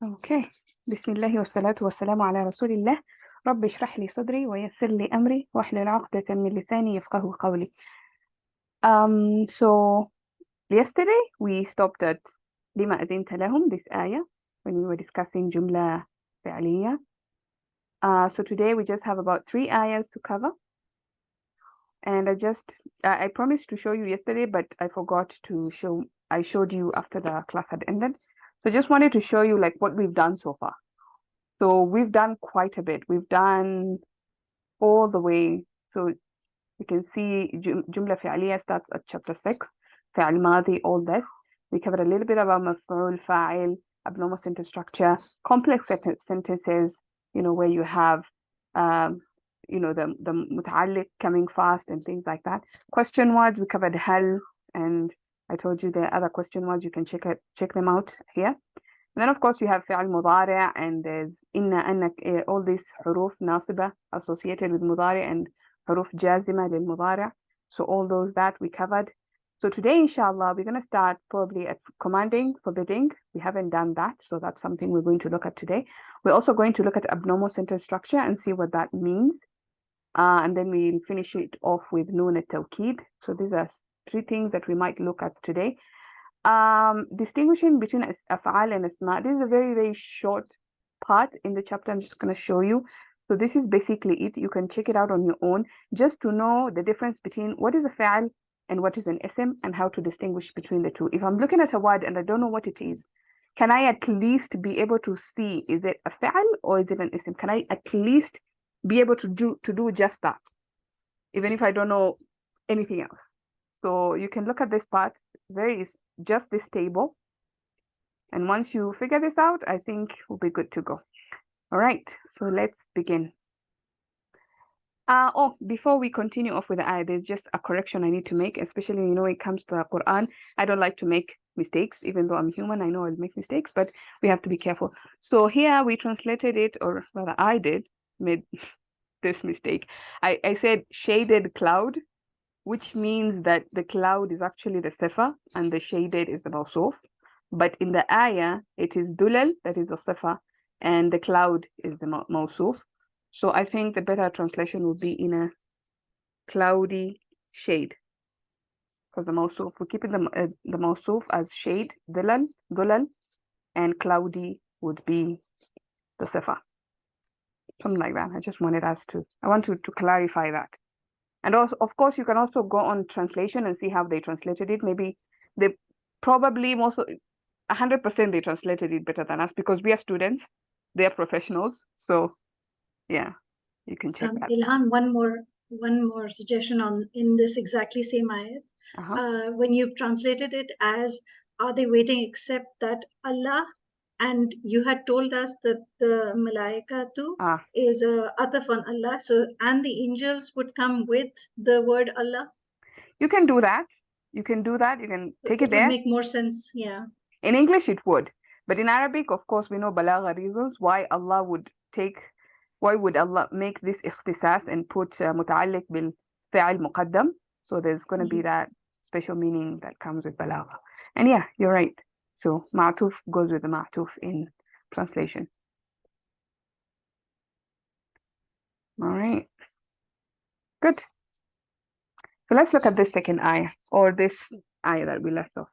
اوكي. بسم الله والصلاة والسلام على رسول الله. رب اشرح لي صدري ويسر لي أمري واحلل عقدة من لساني يفقه قولي. So yesterday we stopped at لما أذنت لهم, this ayah, when we were discussing جملة فعلية. So today we just have about 3 ayahs to cover. And I promised to show you yesterday, but I forgot to show. I showed you after the class had ended. So just wanted to show you like what we've done so far. So we've done quite a bit. We've done all the way. So you can see Jumlah Fi'liyyah starts at chapter 6. فعل ماضي, all this. We covered a little bit about مفعول, فاعل, abnormal sentence structure, complex sentences, where you have, the متعلق coming fast and things like that. Question words, we covered هل, and I told you there are other question words. You can check them out here. And then of course you have فعل مضارع, and there's إن, أنك, all these حروف ناصبة associated with مضارع and حروف جازمة للمضارع. So all those that we covered. So today inshallah we're going to start probably at commanding, forbidding. We haven't done that, so that's something we're going to look at today. We're also going to look at abnormal sentence structure and see what that means. And then we'll finish it off with noon at-tawkid. So these are 3 things that we might look at today. Distinguishing between af'al and asma. This is a very, very short part in the chapter. I'm just going to show you. So this is basically it. You can check it out on your own just to know the difference between what is a fa'al and what is an ism and how to distinguish between the two. If I'm looking at a word and I don't know what it is, can I at least be able to see, is it a fa'al or is it an ism? Can I at least be able to do just that, even if I don't know anything else? So you can look at this part. Just this table, and once you figure this out, I think we'll be good to go. All right, so let's begin. Before we continue off with the ayah, there's just a correction I need to make, especially when it comes to the Quran. I don't like to make mistakes, even though I'm human. I know I'll make mistakes, but we have to be careful. So here we translated it, or rather I made this mistake. I said shaded cloud, which means that the cloud is actually the sifa and the shaded is the mawsuf. But in the ayah, it is dulal, that is the sifa, and the cloud is the mawsuf. So I think the better translation would be in a cloudy shade. Because the mawsuf, we're keeping the mawsuf as shade, dulal, and cloudy would be the sifa. Something like that. I want to clarify that. And also, of course, you can also go on translation and see how they translated it. Maybe they probably 100% they translated it better than us because we are students, they are professionals. So yeah, you can check that. Ilhan, one more suggestion in this exactly same ayat. When you've translated it as are they waiting except that Allah, and you had told us that the malaika too is ataf on Allah, so and the angels would come with the word Allah. You can do that. You can take it there. It would make more sense, yeah. In English it would, but in Arabic, of course, we know balagha reasons why Allah would make this ikhtisas and put متعلق بالفعل مقدم. So there's going to be that special meaning that comes with balagha. And yeah, you're right. So ma'tuf goes with the ma'tuf in translation. All right. Good. So let's look at this second ayah, or this ayah that we left off.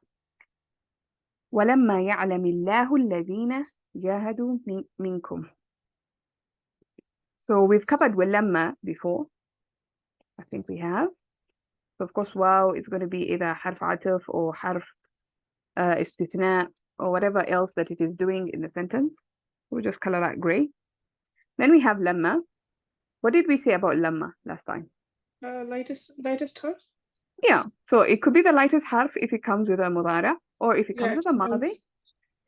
وَلَمَّا يَعْلَمِ اللَّهُ الَّذِينَ جَاهَدُوا مِنْكُمْ. So we've covered وَلَمَّا before. I think we have. So of course, wow is going to be either حرف عطف or حرف استثناء or whatever else that it is doing in the sentence. We'll just color that gray. Then we have lamma. What did we say about lamma last time? Lightest harf? Yeah, so it could be the lightest harf if it comes with a mudara, or if it comes with a madi,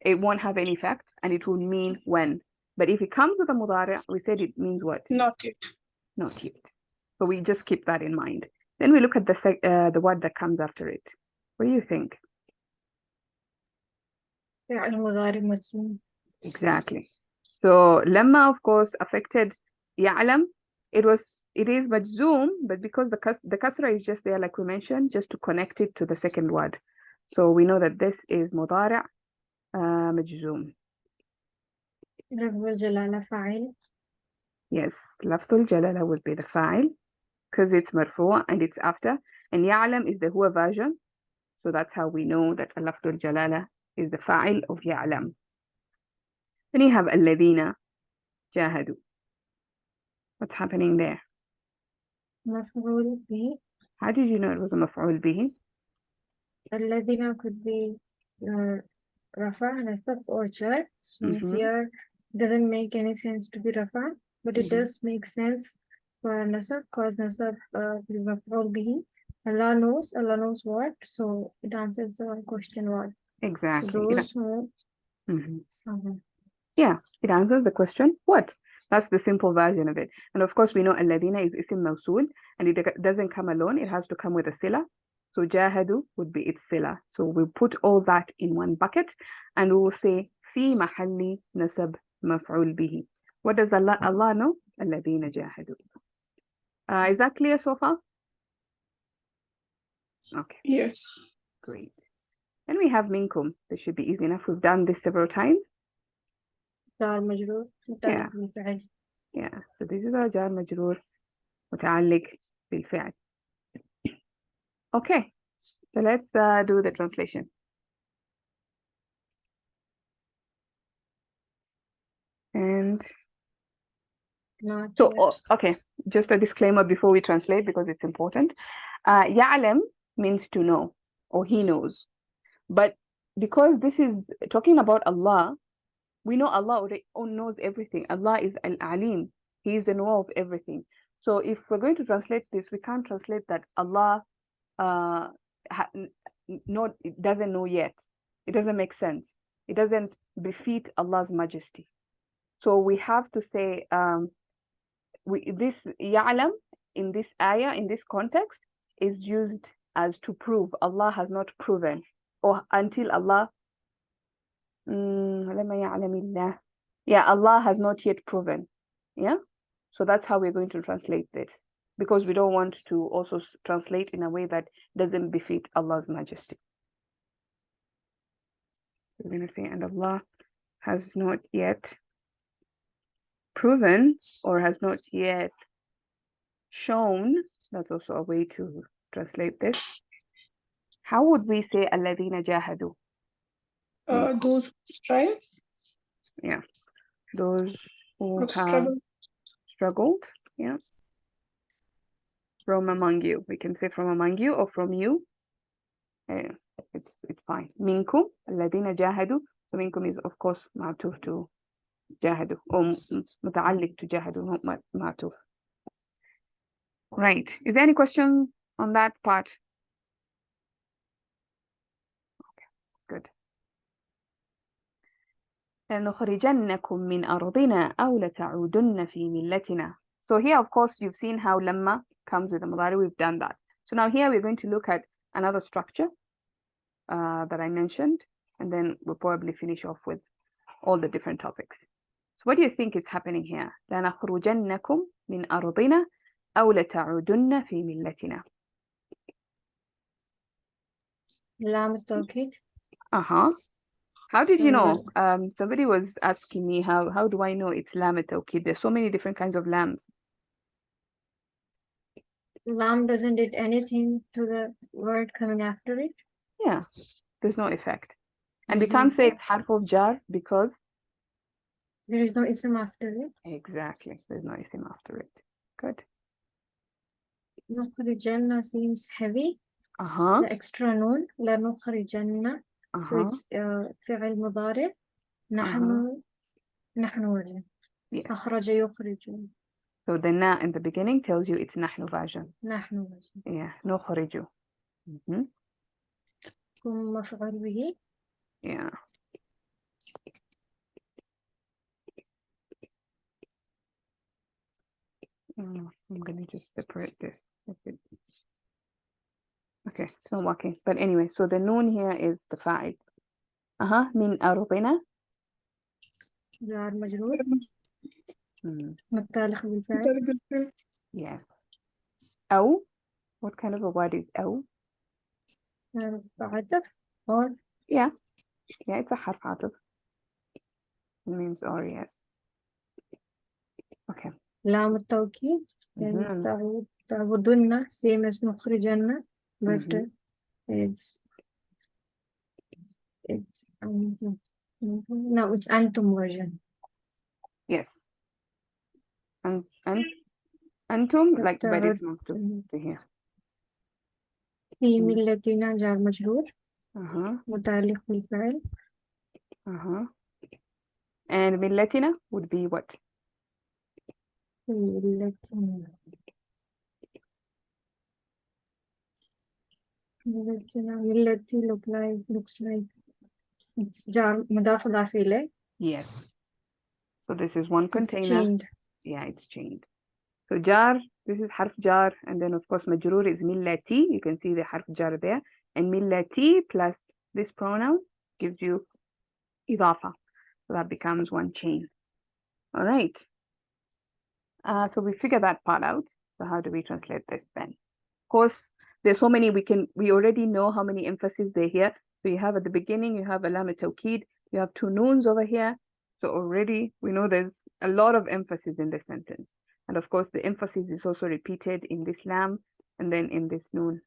it won't have any effect and it will mean when. But if it comes with a mudara, we said it means what? Not yet. Not yet. So we just keep that in mind. Then we look at the word that comes after it. What do you think? Exactly. So lamma, of course, affected ya'lam. It is majzoom, but because the kasra is just there, like we mentioned, just to connect it to the second word. So we know that this is mudari' majzoom. لفظ الجلالة فاعل. Yes, لفظ الجلالة would be the fa'il because it's مرفوع and it's after. And يعلم is the huwa version. So that's how we know that لفظ الجلالة is the fa'il of يعلم. Then you have الذين جاهدوا. What's happening there? مفعول به. How did you know it was a مفعول به? الذين could be rafa, nasab, or jar. So here doesn't make any sense to be rafa, but it does make sense for nasab because nasab will maf'ul bihi. Allah knows what. So it answers the question what. Exactly. So those who yeah, it answers the question what. That's the simple version of it. And of course, we know الذين is اسم موصول and it doesn't come alone. It has to come with a sila. So جاهدوا would be its sila. So we put all that in one bucket and we will say في محل نسب مفعول به. What does Allah know? الذين جاهدوا. Is that clear so far? Okay. Yes. Great. Then we have منكم. This should be easy enough. We've done this several times. جار مجرور متعلق بالفعل. Yeah, so this is our جار مجرور متعلق بالفعل. Okay, so let's do the translation. And so, okay, just a disclaimer before we translate because it's important. يعلم means to know or he knows. But because this is talking about Allah, we know Allah already knows everything. Allah is Al-Alim. He is the knower of everything. So if we're going to translate this, we can't translate that Allah it doesn't know yet. It doesn't make sense. It doesn't befit Allah's majesty. So we have to say this يعلم in this ayah, in this context, is used as to prove Allah has not proven, or until Allah yeah, Allah has not yet proven. Yeah, so that's how we're going to translate this, because we don't want to also translate in a way that doesn't befit Allah's majesty. We're going to say, and Allah has not yet proven or has not yet shown. That's also a way to translate this. How would we say الذين جاهدوا? Those who strive. Yeah, those who have struggled. Yeah, from among you. We can say from among you or from you. It's fine. منكم الذين جاهدوا. So منكم is of course معطوف to جاهدوا or متعلق to جاهدوا, not معطوف. Right. Is there any question on that part? Okay, good. لنخرجنكم من أرضنا أو لتعودن في ملتنا. So here, of course, you've seen how lamma comes with the mudari. We've done that. So now here we're going to look at another structure that I mentioned, and then we'll probably finish off with all the different topics. So what do you think is happening here? لنخرجنكم من أرضنا أو لتعودن في ملتنا. لام التوكيد. How did you know? Somebody was asking me how do I know it's lam at-tawkid? There's so many different kinds of lams. Lam doesn't do anything to the word coming after it. Yeah, there's no effect. And we can't say it's harf of jar because there is no ism after it. Exactly, there's no ism after it. Good. نخرجن seems heavy. The extra noon. لنخرجن. So it's فعل مضارع. نحن وجه. أخرج يخرج. So the na in the beginning tells you it's نحن version. نحن وجه. Yeah, نخرج. ثم مفعول به. Yeah. I'm gonna just separate this. Okay, it's not working. But anyway, so the noon here is the fa'il. من أرضنا. جار مجرور. متعلق بالفعل. Yes. أو. What kind of a word is أو? عطف or. Yeah, it's a حرف عطف. It means or, yes. Lam al-Tawqid, and ta'budunna, same as nukhrijanna, but it's no, it's antum version. Yes. And antum, like but it's maktub here. في ملتنا جار مجرور Uh-huh. متعلق بالفعل. Uh-huh. And millatina would be what? ملتنا ملتي looks like it's jar مضاف مضاف إليه. Yes. So this is one container. It's chained. Yeah, it's chained. So jar, this is harf jar, and then of course majroor is millati. You can see the harf jar there. And millati plus this pronoun gives you idafa. So that becomes one chain. All right. So we figure that part out. So how do we translate this then? Of course, there's so many we already know how many emphases they're here. So you have at the beginning, you have alam tawkid, you have two noons over here. So already we know there's a lot of emphasis in this sentence. And of course, the emphasis is also repeated in this lam and then in this noon,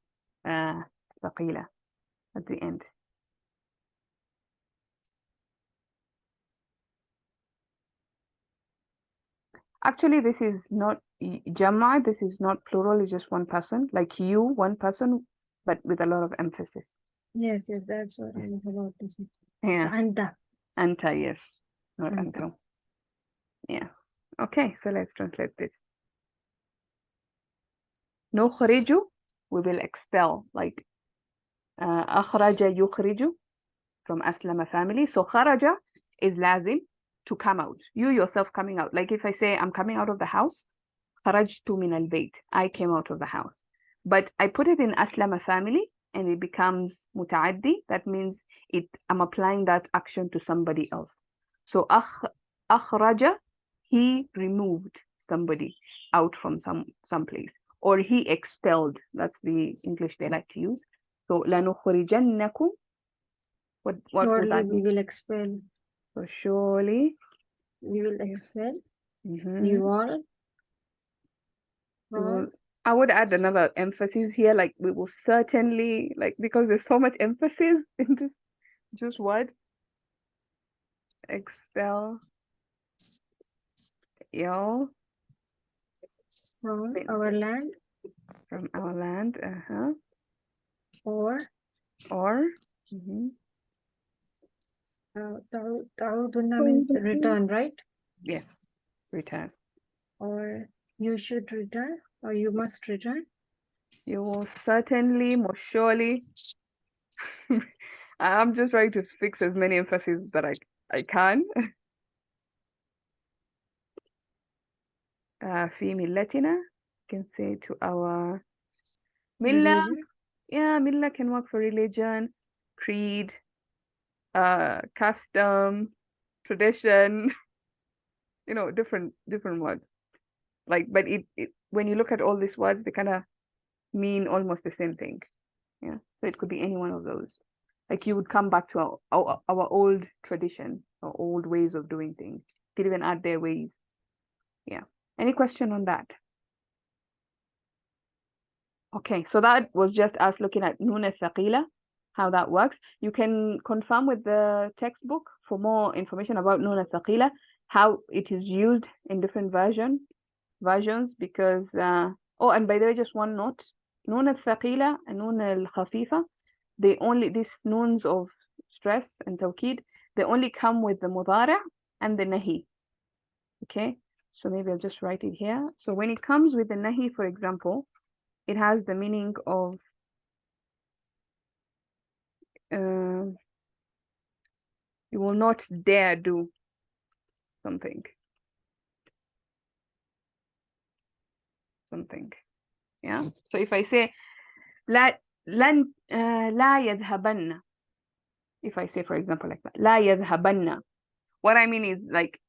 thaqila at the end. Actually, this is not Jama, this is not plural, it's just one person, like you, one person, but with a lot of emphasis. Yes, that's what I was about to say. Yeah. Anta. Anta, yes. Not antum. Yeah. Okay, so let's translate this. Nukhriju, we will expel, like akhraja yukhriju from aslama family. So kharaja is lazim, to come out. You yourself coming out. Like if I say I'm coming out of the house, kharajtu min al-bayt, I came out of the house. But I put it in aslama family and it becomes mutaaddi. That means I'm applying that action to somebody else. So akhraja, he removed somebody out from some place, or he expelled. That's the English they like to use. So lanukhrijannakum. What would that we will expel. So surely we will expel you all. I would add another emphasis here, like we will certainly, like, because there's so much emphasis in this just word. Expel y'all from our land. From our land, Or ta'udunna means return, right? Yes, return. Or you should return, or you must return. You will certainly, most surely. I'm just trying to fix as many emphases that I can. في ملتنا, can say to our Millah. Yeah, Millah can work for religion, creed, custom, tradition, you know, different words. Like, but it when you look at all these words, they kind of mean almost the same thing. Yeah, so it could be any one of those. Like you would come back to our old tradition, our old ways of doing things. You could even add their ways. Yeah. Any question on that? Okay, so that was just us looking at Nun al-Thaqila, how that works. You can confirm with the textbook for more information about Nun al-Thaqila, how it is used in different versions, because, oh, and by the way, just one note, Nun al-Thaqila and Nun al-Khafifa, these noons of stress and tawkid, they only come with the mudara' and the nahi. Okay, so maybe I'll just write it here. So when it comes with the nahi, for example, it has the meaning of you will not dare do something. Yeah. So if I say لا يذهبن, if I say, for example, like that, لا يذهبن, what I mean is like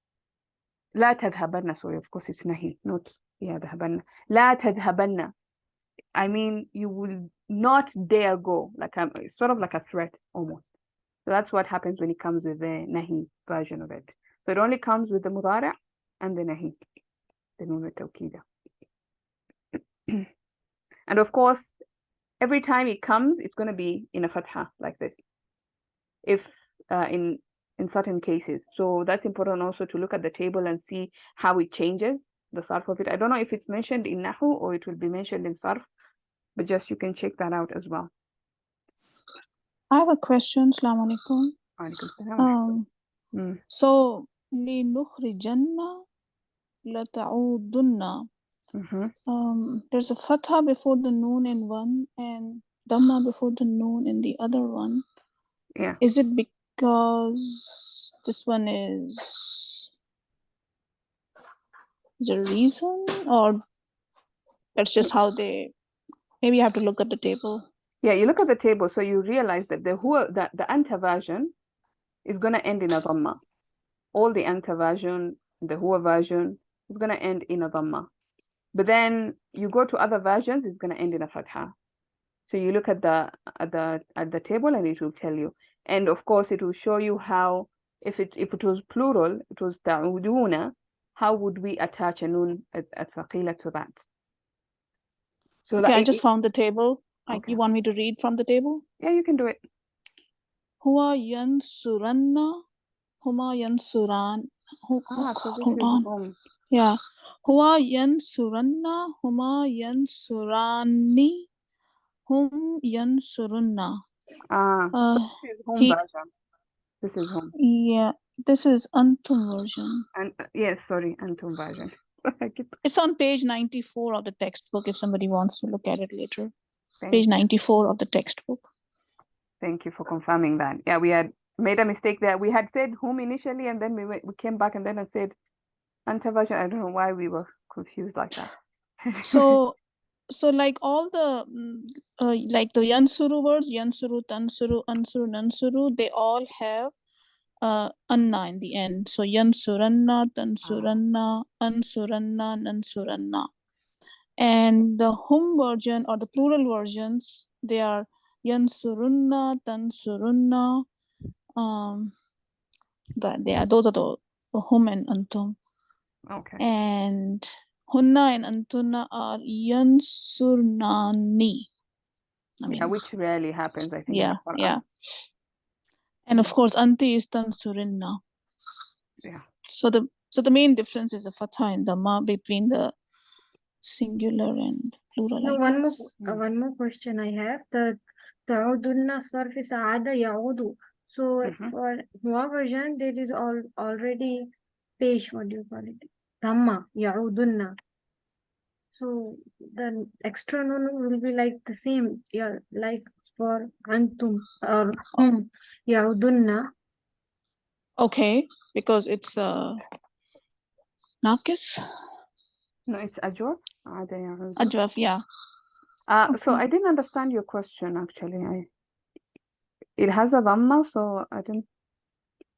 لا تذهبن. Sorry, of course it's nahi, not يذهبن. لا تذهبن. I mean, you will not dare go, like it's sort of like a threat almost. So that's what happens when it comes with the nahi version of it. So it only comes with the mudara' and the nahi. the noon al-tawkida. And of course, every time it comes, it's going to be in a fatha like this. If in certain cases. So that's important also to look at the table and see how it changes, the sarf of it. I don't know if it's mentioned in Nahu or it will be mentioned in sarf, but just you can check that out as well. I have a question. Assalamu alaikum. Alaikum salam. So لِنُخْرِجَنَّ لَتَعُودُنَّ. There's a fatha before the noon in one and dhamma before the noon in the other one. Yeah. Is it because this one is there a reason, or that's just how they? Maybe you have to look at the table. Yeah, you look at the table, so you realize that the anta version is going to end in a dhamma. All the anta version, the huwa version is going to end in a dhamma. But then you go to other versions, it's going to end in a fatha. So you look at the table and it will tell you. And of course, it will show you how, if it was plural, it was ta'uduna, how would we attach a nun at-thaqila to that? So okay, I just found the table. Okay. You want me to read from the table? Yeah, you can do it. Huwa yansuranna, huma yansuran. Hold on. Yeah. Huwa yansuranna, huma yansurani, hum yansurunna. This is home version. This is home. Yeah, this is Antum version. And yes, sorry, Antum version. It's on page 94 of the textbook if somebody wants to look at it later. Page 94 of the textbook. Thank you for confirming that. Yeah, we had made a mistake there. We had said home initially, and then we came back and then I said Anta version. I don't know why we were confused like that. So like all the like the yansuru words, yansuru, tansuru, ansuru, nansuru, they all have anna in the end. So yansuranna, tansuranna, ansuranna, nansuranna. And the hum version or the plural versions, they are yansurunna, tansurunna. Those are the hum and antum. Okay. And hunna and antunna are yansurnani. Which rarely happens, I think. Yeah, yeah. And of course, anti is tansurinna. Yeah. So the main difference is the fatha and dhamma between the singular and plural. No, one more question I have. The ta'udunna sarf is aada ya'udu. So for Hua version, there is already pesh, what do you call it? Dhamma, ya'udunna. So the extra nun will be like the same, yeah, like for antum or hum, ya'udunna. Okay, because it's Nakis? No, it's ajwaf. Ajwaf, yeah. So I didn't understand your question actually. It has a dhamma, so I didn't.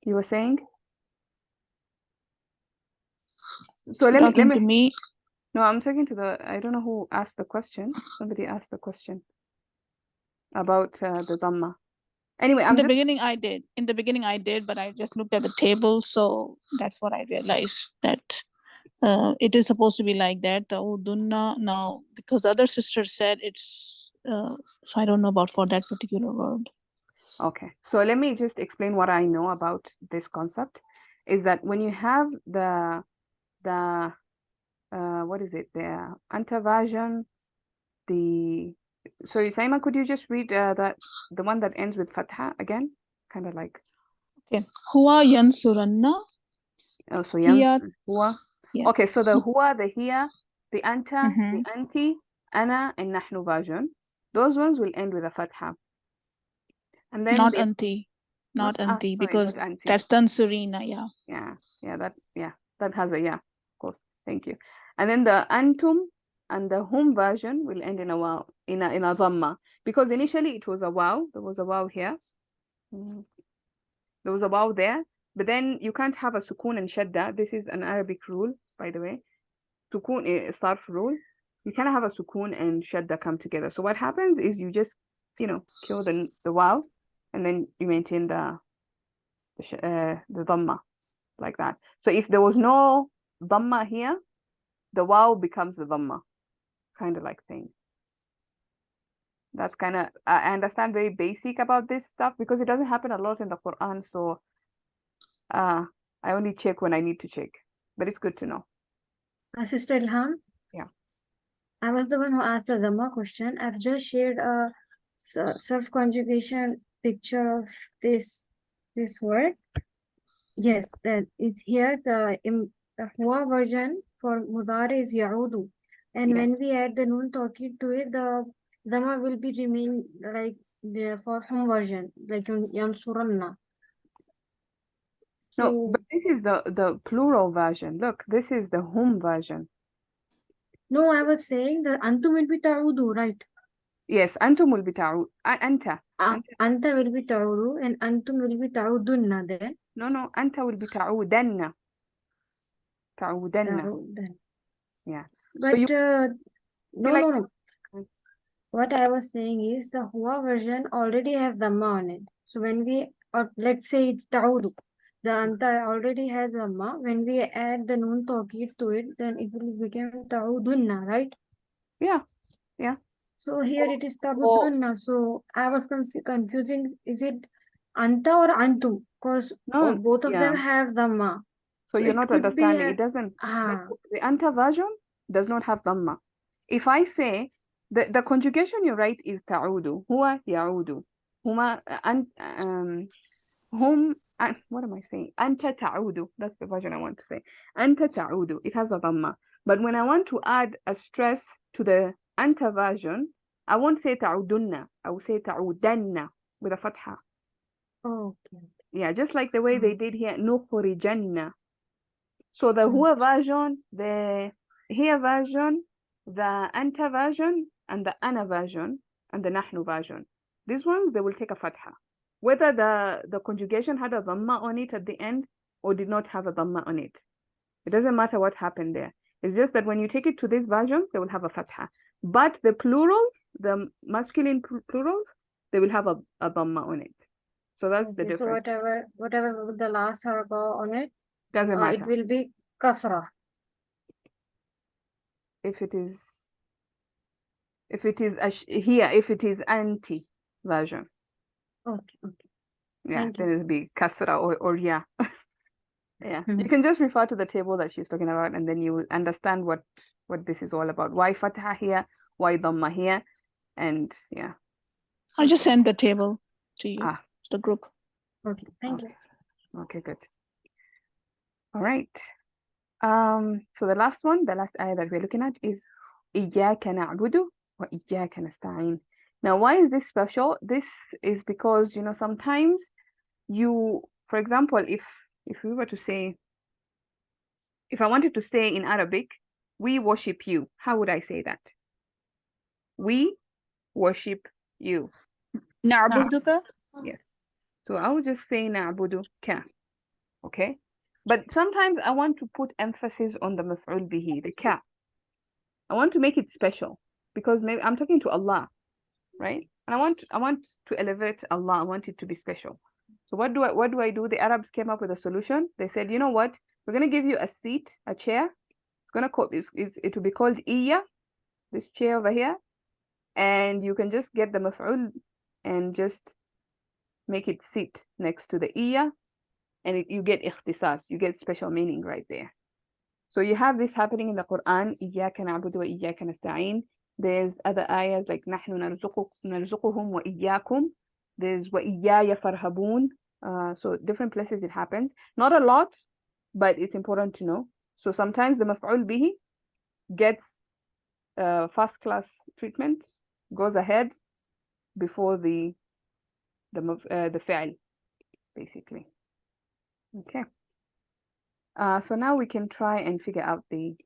You were saying? So let me. To me. No, I'm talking to I don't know who asked the question. Somebody asked the question about the dhamma. Anyway, In the beginning I did, but I just looked at the table, so that's what I realized, that it is supposed to be like that. Ta'udunna, now, because other sister said it's, so I don't know about for that particular word. Okay, so let me just explain what I know about this concept. Is that when you have the what is it? The anta version, sorry, Saima, could you just read the one that ends with fatha again? Kind of like. Okay. Huwa yansuranna. Oh, so huwa. Yeah. Okay, so the huwa, the hiya, the anta, the anti, ana, and nahnu version, those ones will end with a fatha. And then not anti, because not anti. That's tansurina, yeah. That has a of course. Thank you. And then the antum and the hum version will end in a waw, in a dhamma, because initially it was a waw. There was a waw here. There was a waw there, but then you can't have a sukun and shadda. This is an Arabic rule, by the way. Sukun is sarf rule. You can't have a sukun and shadda come together. So what happens is you just, kill the waw, and then you maintain the dhamma like that. So if there was no dhamma here, the waw becomes the dhamma. Kind of like thing. That's kind of, I understand very basic about this stuff because it doesn't happen a lot in the Quran. So I only check when I need to check. But it's good to know. Sister Ilham? Yeah. I was the one who asked the Dhamma question. I've just shared a self-conjugation picture of this word. Yes, that it's here. The Hua version for Mudari is Ya'udu. And Yes. when we add the Nun Tawkid to it, the Dhamma will be remain like for Hum version, like Yansuranna. No, but this is the plural version. Look, this is the hum version. No, I was saying the Antum will be Ta'udu, right? Yes, antum will be ta'ud. Anta. Anta will be Ta'udu and Antum will be Ta'udunna then. No, anta will be ta'udanna. Ta'udanna. Ta'udan. Yeah. But like- no. What I was saying is the Hua version already have Dhamma on it. So when we, or let's say it's Ta'udu, the Anta already has Dhamma. When we add the Nun Tawkid to it, then it will become Ta'udunna, right? Yeah. So here it is Ta'udunna. So I was confusing, is it Anta or Antum? Because No, both of yeah. them have Dhamma. So you're it not could be understanding. a- It doesn't. Ah, The anta version does not have dhamma. If I say the conjugation you write is ta'udu, huwa ya'udu, huma hum. What am I saying? Anta ta'udu. That's the version I want to say. Anta ta'udu. It has a dhamma. But when I want to add a stress to the anta version, I won't say ta'udunna. I will say ta'udanna with a fatha. okay. Yeah, just like the way they did here, nukhrijanna. So the huwa version, the here version, the anta version, and the ana version, and the nahnu version. These ones, they will take a fatha. Whether the conjugation had a dhamma on it at the end or did not have a dhamma on it. It doesn't matter what happened there. It's just that when you take it to this version, they will have a fatha. But the plurals, the masculine plurals, they will have a dhamma on it. So that's the Okay, so difference. whatever with the last haraka on it, Doesn't matter. it will be kasra. If it is here, if it is anti version, Okay. yeah, Thank you. then it'll be kasra or yeah. Yeah, you Mhm. can just refer to the table that she's talking about, and then you will understand what this is all about. Why fatha here, why dhamma here, and yeah. I'll just send the table to you, Ah. the group. Okay, thank you. Okay, good. All right. So the last ayah that we're looking at is إِيَّاكَ نَعْبُدُ وَإِيَّاكَ نَسْتَعِينُ. Now, why is this special? This is because, sometimes for example, if we were to say, if I wanted to say in Arabic, we worship you, how would I say that? We worship you. نعبدك. Yes. So I would just say نعبدك. Okay? But sometimes I want to put emphasis on the maf'ul bihi, the ka. I want to make it special because maybe I'm talking to Allah, right? And I want to elevate Allah. I want it to be special. So what do I do? The Arabs came up with a solution. They said, you know what? We're gonna give you a seat, a chair. It will be called iya, this chair over here, and you can just get the maf'ul and just make it sit next to the iya, and you get ikhtisas, you get special meaning right there. So you have this happening in the Quran, إِيَّاكَ نَعْبُدُ وَإِيَّاكَ نَسْتَعِينُ. There's other ayahs like نَحْنُ نَرْزُقُهُمْ وَإِيَّاكُمْ. There's وَإِيَّايَ فَارْهَبُونَ. So different places it happens. Not a lot, but it's important to know. So sometimes the maf'ul bihi gets first class treatment, goes ahead before the fi'l, basically. Okay. So now we can try and figure out the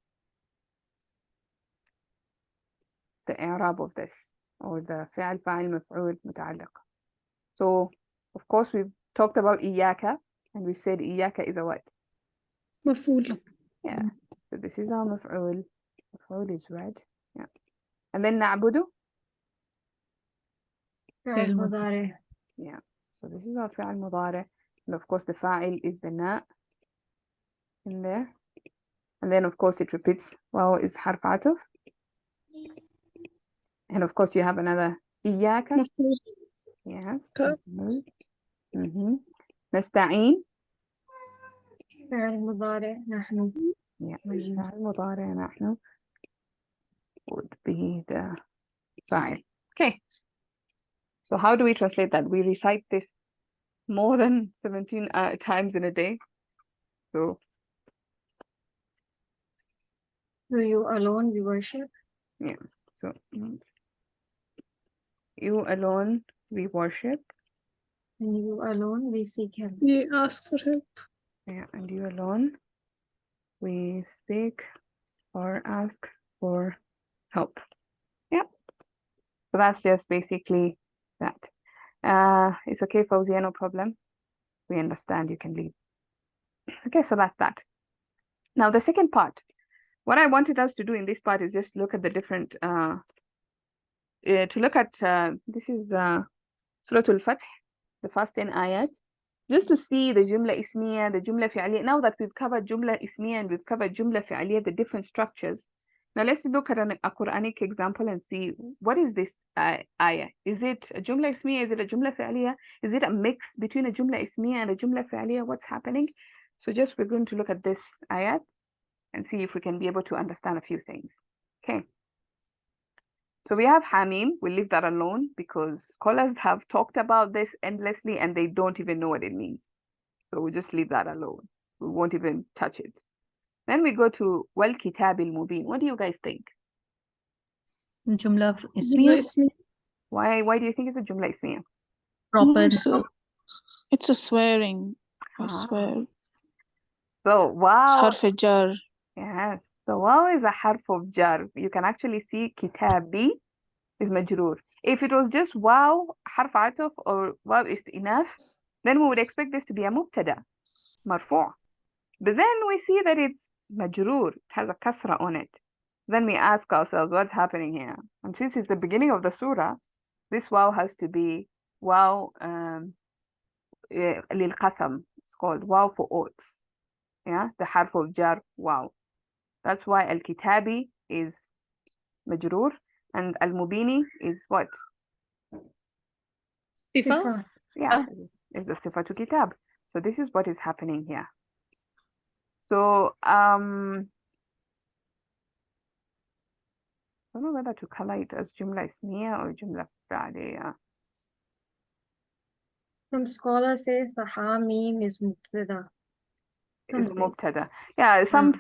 i'rab of this, or the fi'l, fa'il, maf'ul, muta'alliq. So of course we've talked about iyaka, and we've said iyaka is a what? مفعول. Yeah. So this is our maf'ul. Maf'ul is red. Yeah. And then na'budu. Fi'l mudari. Yeah. So this is our fi'l mudari. And of course the fa'il is the na in there. And then, of course, it repeats. Wow is harf atuf. And of course, you have another إياك. مفعول Yes. ك- نستعين. فعل مضارع نحن. Yeah. فعل مضارع نحن would be the فاعل. Okay. So how do we translate that? We recite this more than 17 times in a day. So To you alone we worship. yeah. So you alone we worship. And you alone we seek help. we ask for help. Yeah, and you alone we seek or ask for help. Yeah. So that's just basically that. It's okay, Fauzia, no problem. We understand, you can leave. Okay, so that's that. Now the second part. What I wanted us to do in this part is just look at the different this is Surah Al-Fath, the first 10 ayat, just to see the Jumlah Ismiya, the Jumlah Fi'liyyah. Now that we've covered Jumlah Ismiya and we've covered Jumlah Fi'liyyah, the different structures. Now let's look at a Quranic example and see what is this ayah. Is it a Jumlah Ismiya? Is it a Jumlah Fi'liyyah? Is it a mix between a Jumlah Ismiya and a Jumlah Fi'liyyah? What's happening? So we're going to look at this ayat and see if we can be able to understand a few things. Okay. So we have Hamim. We'll leave that alone because scholars have talked about this endlessly and they don't even know what it means. So we'll just leave that alone. We won't even touch it. Then we go to Wal Kitab al Mubin. What do you guys think? Jumlah جملة ismiya. اسمية. Why do you think it's a Jumla Ismiya? Proper. It's a swearing. I Ah. swear. So It's wow. harf jar. Yes. So wow is a harf of jar. You can actually see Kitabi is majroor. If it was just wow, harf atuf or wow is enough, then we would expect this to be a mubtada, marfu'. But then we see that it's majroor, it has a kasra on it. Then we ask ourselves, what's happening here? And since it's the beginning of the surah, this wow has to be wow lil qasam. It's called wow for oaths. Yeah, the harf of jar, wow. That's why al-kitabi is majroor and al-mubini is what? Sifa. Yeah, is the sifatu kitab. So this is what is happening here. So I don't know whether to color it as Jumla Ismiya or Jumla Fi'liyyah. Some scholars say the Hamim is Mubtada. Some Is a say. mubtada. Yeah, some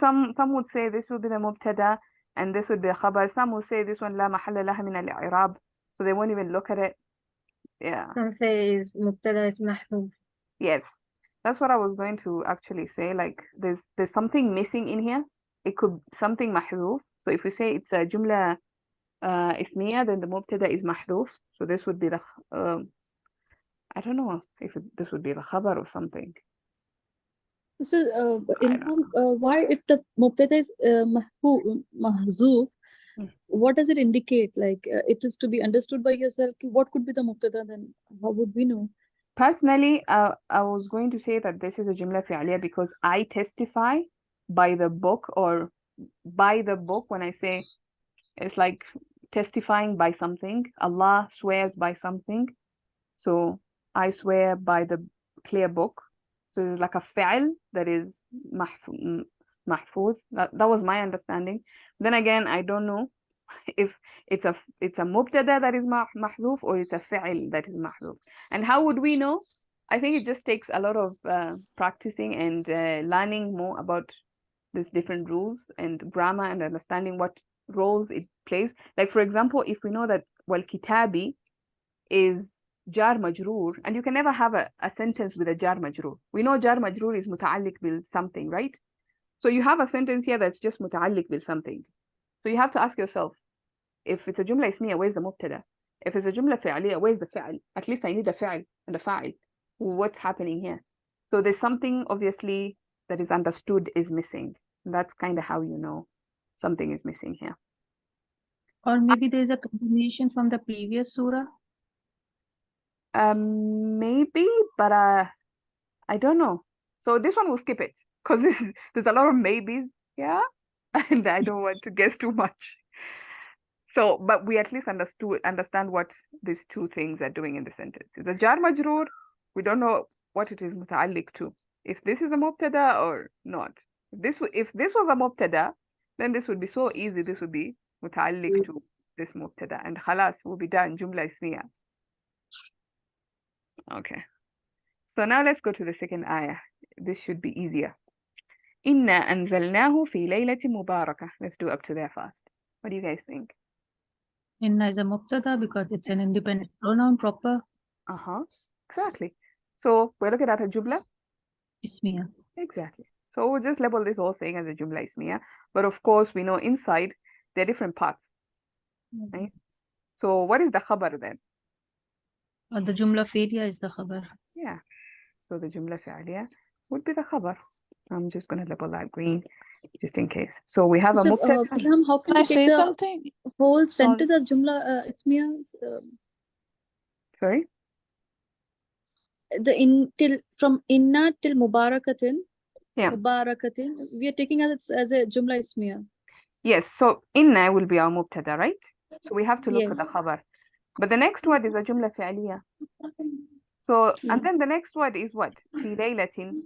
would say this would be the mubtada and this would be the khabar. Some would say this one la mahalla laha min al-i'rab. So they won't even look at it. Yeah. Some say is Mubtada is Mahdhuf. Yes. That's what I was going to actually say. Like there's something missing in here. It could something mahdhuf. So if we say it's a jumla ismiya, then the mubtada is mahdhuf. So this would be the I don't know if this would be the khabar or something. So, why if the mubtada is mahzuf, what does it indicate? Like it is to be understood by yourself. What could be the mubtada then? How would we know? Personally, I was going to say that this is a Jumla Fi'liyyah because I testify by the book or by the book. When I say it's like testifying by something, Allah swears by something. So I swear by the clear book. So it's like a fi'l that is mahfuz. That was my understanding. Then again, I don't know if it's a mubtada that is mahdhuf or it's a fi'l that is mahdhuf. And how would we know? I think it just takes a lot of practicing and learning more about these different rules and grammar and understanding what roles it plays. Like for example, if we know that wal kitabi is jar majroor, and you can never have a sentence with a jar majroor. We know jar majroor is muta'alliq bil something, right? So you have a sentence here that's just muta'alliq bil something. So you have to ask yourself, if it's a jumla ismiya, where's the mubtada? If it's a jumla fi'liya, where's the fi'l? At least I need a fi'l and a fa'il. What's happening here? So there's something obviously that is understood is missing. And that's kind of how you know something is missing here. Or maybe there's a continuation from the previous surah. Maybe, but I don't know. So this one we'll skip it because there's a lot of maybes Yeah, and I don't want to guess too much. So, but we at least understand what these two things are doing in the sentence. The jar majroor, we don't know what it is muta'alliq to. If this is a mubtada or not. If this was a mubtada, then this would be so easy. This would be muta'alliq to this mubtada, and khalas will be done. Jumla ismiya. Okay. So now let's go to the second ayah. This should be easier. Inna anzalnahu fi laylatin mubarakah. Let's do up to there first. What do you guys think? Inna is a mubtada because it's an independent pronoun proper. Exactly. So we're looking at a jumla Ismiya. Exactly. So we'll just label this whole thing as a jumla ismiya. But of course, we know inside there are different parts. Right? So what is the khabar then? The Jumlah Fi'liyyah is the khabar. Yeah. So the Jumlah Fi'liyyah would be the khabar. I'm just going to label that green just in case. So we have a mubtada. Ilham, how can Can I we take say the something? whole Sorry. sentence as Jumla Ismiya? Sorry? From Inna till Mubarakatin. Yeah. Mubarakatin. We are taking as a Jumla Ismiya. Yes. So inna will be our mubtada, right? So we have to look for the Yes. khabar. But the next word is a Jumla Fi'liyyah. So, and then the next word is what? Fi laylatin,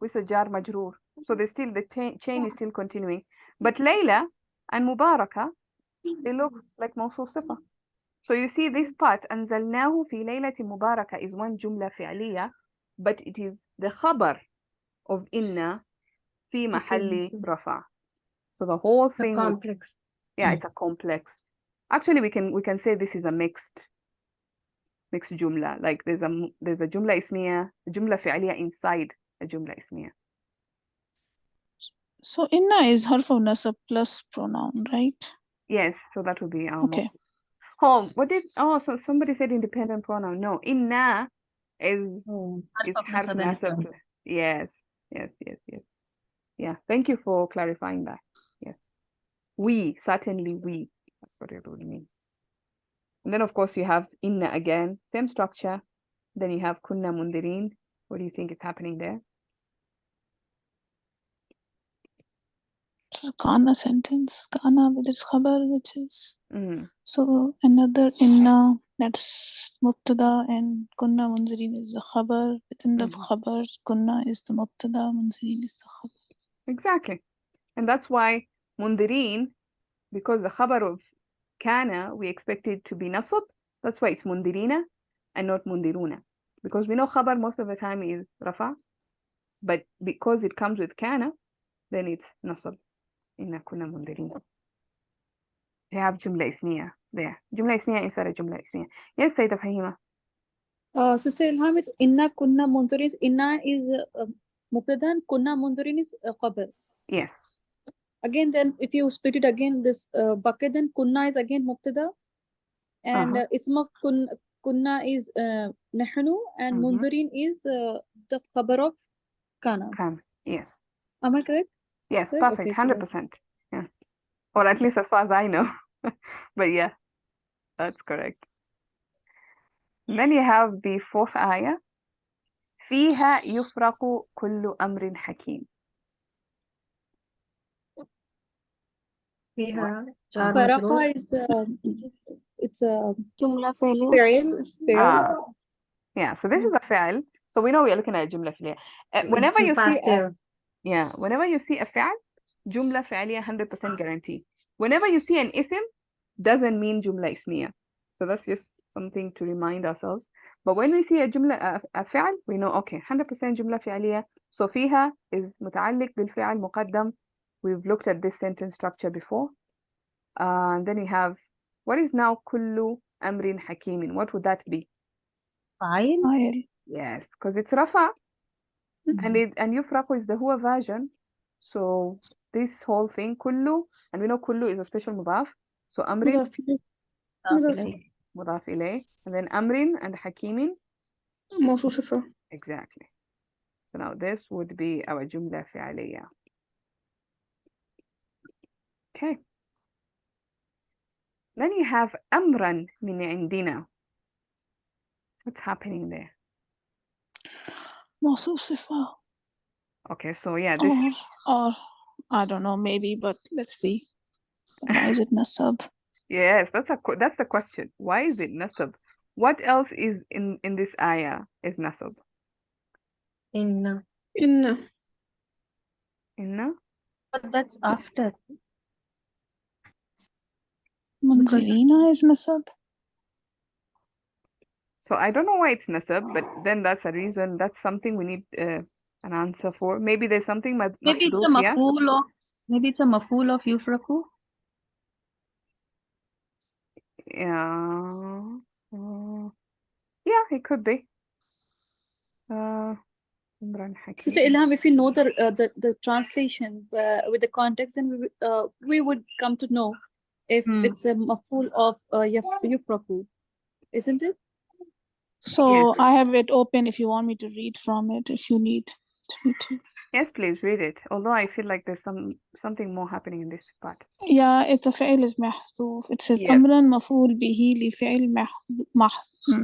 with a jar majroor. So there's still the chain is still continuing. But Layla and Mubaraka, they look like mawsuf sifa. So you see this part, أنزلناه في ليلة مباركة is one جملة فعلية, but it is the khabar of inna في محل رفع. So the whole thing. Complex. Yeah, it's a complex. Actually, we can say this is a mixed jumla. Like there's a jumla ismiya, a jumla fi'liya inside a jumla ismiya. So inna is harf of nasab plus pronoun, right? Yes, so that would be our Okay. so somebody said independent pronoun. No, inna is harf nasab. Yes. Yeah, thank you for clarifying that. Yes. Certainly we. That's what it would mean. And then of course you have inna again, same structure. Then you have kunna mundirin. What do you think is happening there? So kana sentence, kana with its khabar, which is so another inna, that's mubtada, and kunna munzirin is the khabar. Within the khabar, kunna is the mubtada, munzirin is the khabar. Exactly. And that's why mundirin, because the khabar of kana, we expect it to be nasab. That's why it's mundirina and not mundiruna. Because we know khabar most of the time is rafa. But because it comes with kana, then it's nasab. Inna kunna mundirin. They have jumla ismiya there. Jumla ismiya inside a jumla ismiya. Yes, Sayyida Fahima. Sister Ilham, it's Inna kunna mundirin. Inna is mubtada and kunna mundirin is khabar. Yes. Again, then if you split it again, this bucket, then kunna is again mubtada, and isma kunna is nahnu, and mundirin is the khabar of kana. Yes. Am I correct? Yes, Right? perfect. Okay, 100%. Yeah. Or at least as far as I know. But yeah, that's correct. And then you have the fourth ayah. فيها يفرق كل أمر حكيم. فيها jar Faraqa majroor. is it's a Jumlah Fi'liyyah. fi'l. Yeah, so this is a fi'l. So we know we are looking at a jumla fi'liyyah. Whenever you see a fi'l, jumla fi'liyyah 100% guarantee. Whenever you see an ism, doesn't mean jumla ismiya. So that's just something to remind ourselves. But when we see a jumla a fi'l, we know okay, 100% jumla fi'liyyah. So فيها is متعلق بالفعل مقدم. We've looked at this sentence structure before. And then we have what is now kullu amrin hakimin. What would that be? Fa'il? Yes, because it's rafa. And yufraqu is the huwa version. So this whole thing, kullu, and we know kullu is a special mudaf. So amrin, mudaf ilay, and then amrin and hakimin. Mawsuf sifa. Exactly. So now this would be our jumla fi'aliyah. Okay. Then you have amran min indina. What's happening there? Mawsuf sifa. Okay, so yeah, this is I don't know, maybe, but let's see. Why is it nasab? Yes, that's the question. Why is it nasab? What else is in this ayah is nasab? Inna. Inna. Inna? But that's after. Munzilina is nasab. So I don't know why it's nasab, but then that's a reason. That's something we need an answer for. Maybe there's something Maybe it's a mahdhuf here. maf'ul of, maybe it's a maf'ul of yufraku. Yeah. Yeah, it could be. Imran Sister Hakim. Ilham, if you know the translation with the context, then we would come to know if it's a maf'ul of yufraku, isn't it? So I have it open if you want me to read from it, if you need me to. Yes, please read it. Although I feel like there's something more happening in this part. Yeah, the فعل is محذوف. It says Yes. أمرا مفعول به لفعل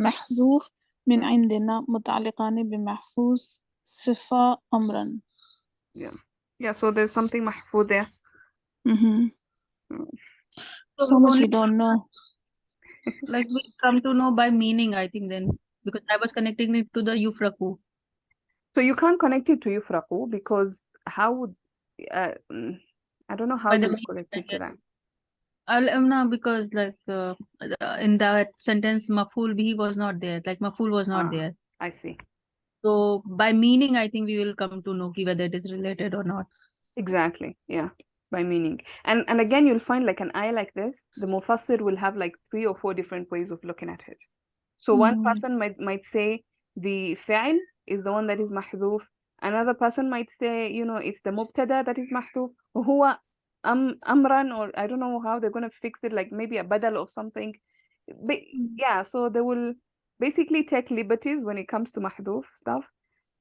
محذوف من عندنا متعلقان بمحفوظ صفة أمرا. Yeah, so there's something mahfud there. So much we don't know. Like we come to know by meaning, I think then, because I was connecting it to the yufraku. So you can't connect it to yufraku because how would I don't know how By you the would meaning, connect I it to that. guess. No, because like in that sentence, maf'ul bihi was not there. Like maf'ul was not there. I see. So by meaning, I think we will come to know whether it is related or not. Exactly. Yeah. By meaning. And again, you'll find like an ayah like this, the mufassir will have like 3 or 4 different ways of looking at it. So one person might say the fa'il is the one that is mahdhuf. Another person might say, it's the mubtada that is mahdhuf. Huwa amran, or I don't know how they're going to fix it, like maybe a badal of something. But yeah, so they will basically take liberties when it comes to mahdhuf stuff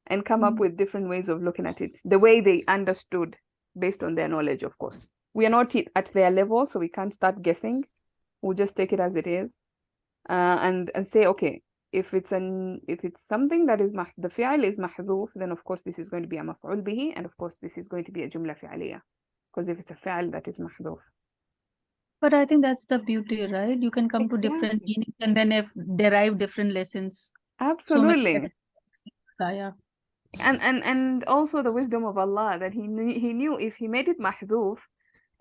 and come up with different ways of looking at it, the way they understood based on their knowledge, of course. We are not at their level, so we can't start guessing. We'll just take it as it is. And say, okay, if it's something that is the fi'al is mahdhuf, then of course this is going to be a maf'ul bihi, and of course this is going to be a jumla fi'aliyah, because if it's a fi'al that is mahdhuf. But I think that's the beauty, right? You can come to different meanings and then derive different lessons. Absolutely. So yeah. And also the wisdom of Allah, that he knew if he made it mahdhuf,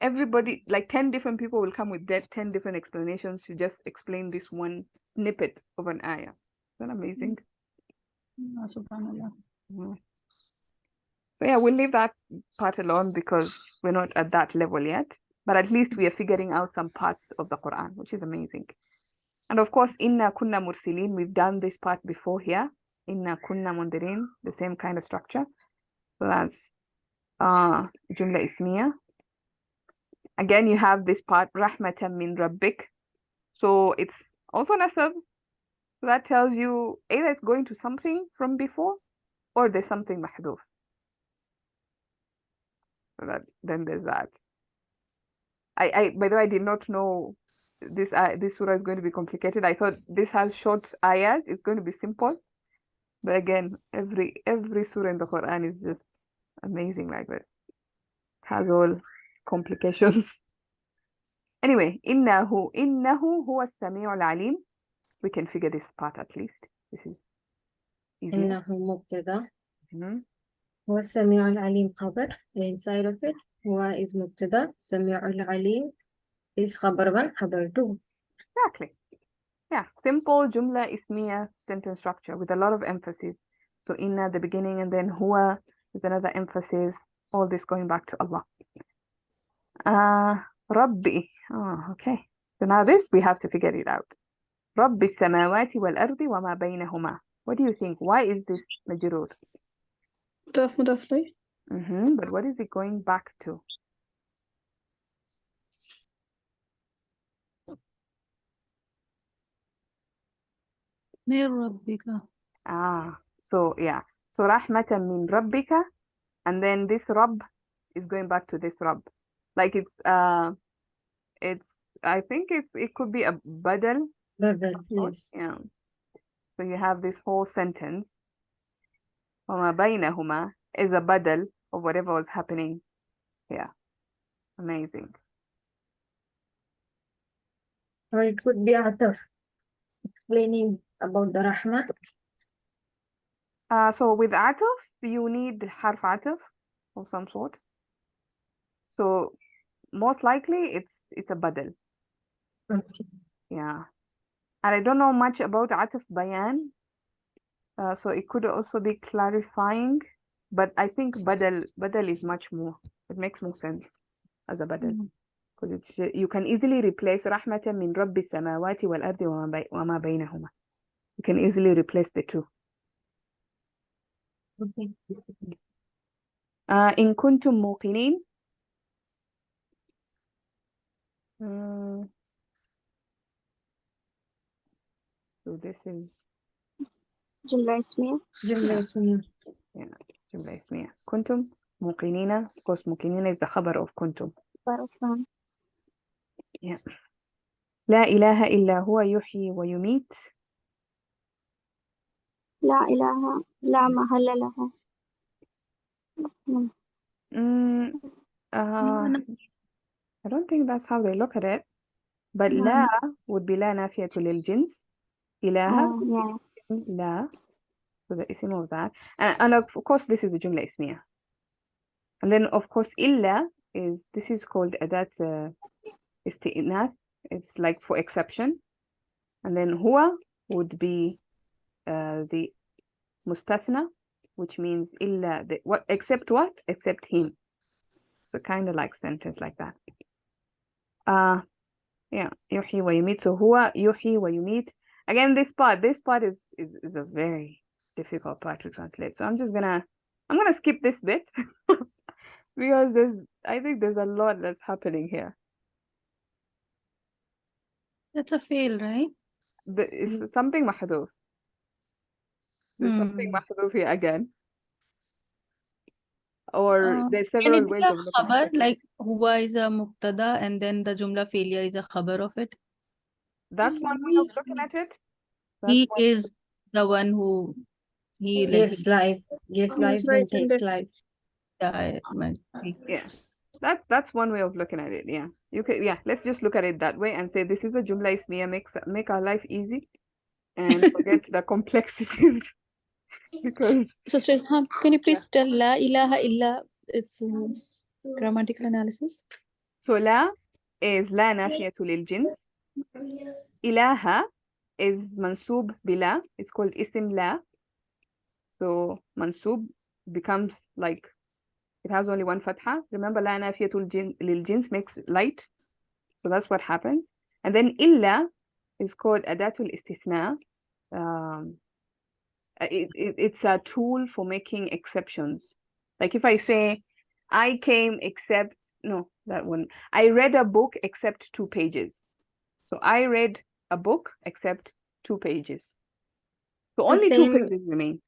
everybody, like 10 different people will come with 10 different explanations to just explain this one snippet of an ayah. Isn't that amazing? Subhanallah. So yeah, we'll leave that part alone because we're not at that level yet. But at least we are figuring out some parts of the Quran, which is amazing. And of course, inna kunna mursilin, we've done this part before here. Inna kunna mundirin, the same kind of structure. So that's Jumla Ismiya. Again, you have this part, rahmatan min rabbik. So it's also nasab. So that tells you either it's going to something from before or there's something mahdhuf. So then there's that. By the way, I did not know this surah is going to be complicated. I thought this has short ayahs. It's going to be simple. But again, every surah in the Quran is just amazing like that. It has all complications. Anyway, innahu huwa as-sami'ul alim. We can figure this part at least. This is easy. إنه مبتدأ هو السميع العليم خبر inside of it هو is مبتدأ سميع العليم is خبر 1 خبر 2. Exactly. Yeah, simple jumla ismiya sentence structure with a lot of emphasis. So inna the beginning and then huwa is another emphasis. All this going back to Allah. Rabbi. Oh, okay. So now this we have to figure it out. Rabbi samawati wal ardi wa ma baynahuma. What do you think? Why is this majroor? مضاف مضاف إليه. But what is it going back to? Min rabbika. So yeah. So rahmatan min rabbika, and then this Rabb is going back to this Rabb. Like it's I think it could be a badal. بدل yes. Yeah. So you have this whole sentence. وَمَا بَيْنَهُمَا is a badal of whatever was happening Yeah, amazing. Or it could be ataf, explaining about the rahmah. So with ataf, you need harf ataf of some sort. So most likely it's a badal. Okay. Yeah. And I don't know much about ataf bayan. So it could also be clarifying, but I think badal is much more. It makes more sense as a badal. Because it's you can easily replace rahmatan min rabbi samawati wal ardi wa ma baynahuma. You can easily replace the two. Okay. In kuntum muqinin. So this is Jumlah Ismiya. Jumlah Ismiya. yeah, Jumlah Ismiya. Kuntum muqinina. Of course, muqinina is the khabar of kuntum. Barastan. Yeah. لا إله إلا هو يحيي ويميت. لا إله لا محل له. I don't think that's how they look at it. But لا would be لا نافية للجنس. إله Yeah. لا. So the ism of that. And of course this is a Jumla Ismiya. And then of course إلا is, this is called adat isti'nath. It's like for exception. And then huwa would be the mustathna, which means illa, what, except what? Except him. So kind of like sentence like that. Yeah, yuhyi wa yumit. So huwa yuhyi wa yumit. Again, this part is a very difficult part to translate. So I'm gonna skip this bit because I think there's a lot that's happening here. That's a fail, right? It's something mahdhuf. There's something mahdhuf here again. Or there's Can several it be ways a of looking khabar, at it. like huwa is a mubtada and then the Jumlah Fi'liyyah is a khabar of it? That's one way of looking at it. He is the one who he like Gives life, gives life and takes life. Yeah, that's one way of looking at it. Yeah, you can. Yeah, let's just look at it that way and say this is a Jumla Ismiya, make our life easy and forget the complexities. Because Sister, can you please tell La ilaha illa its grammatical analysis? so la is la nafiyatu lil jins. Ilaha is mansub bila. It's called isim la. So mansub becomes like, it has only one fatha. Remember, la nafiyatul lil jins makes light. So that's what happens. And then illa is called adatul istithna. It's a tool for making exceptions. Like if I say, I came except, no, that one. I read a book except 2 pages. So I read a book except 2 pages. So only 2 pages remain.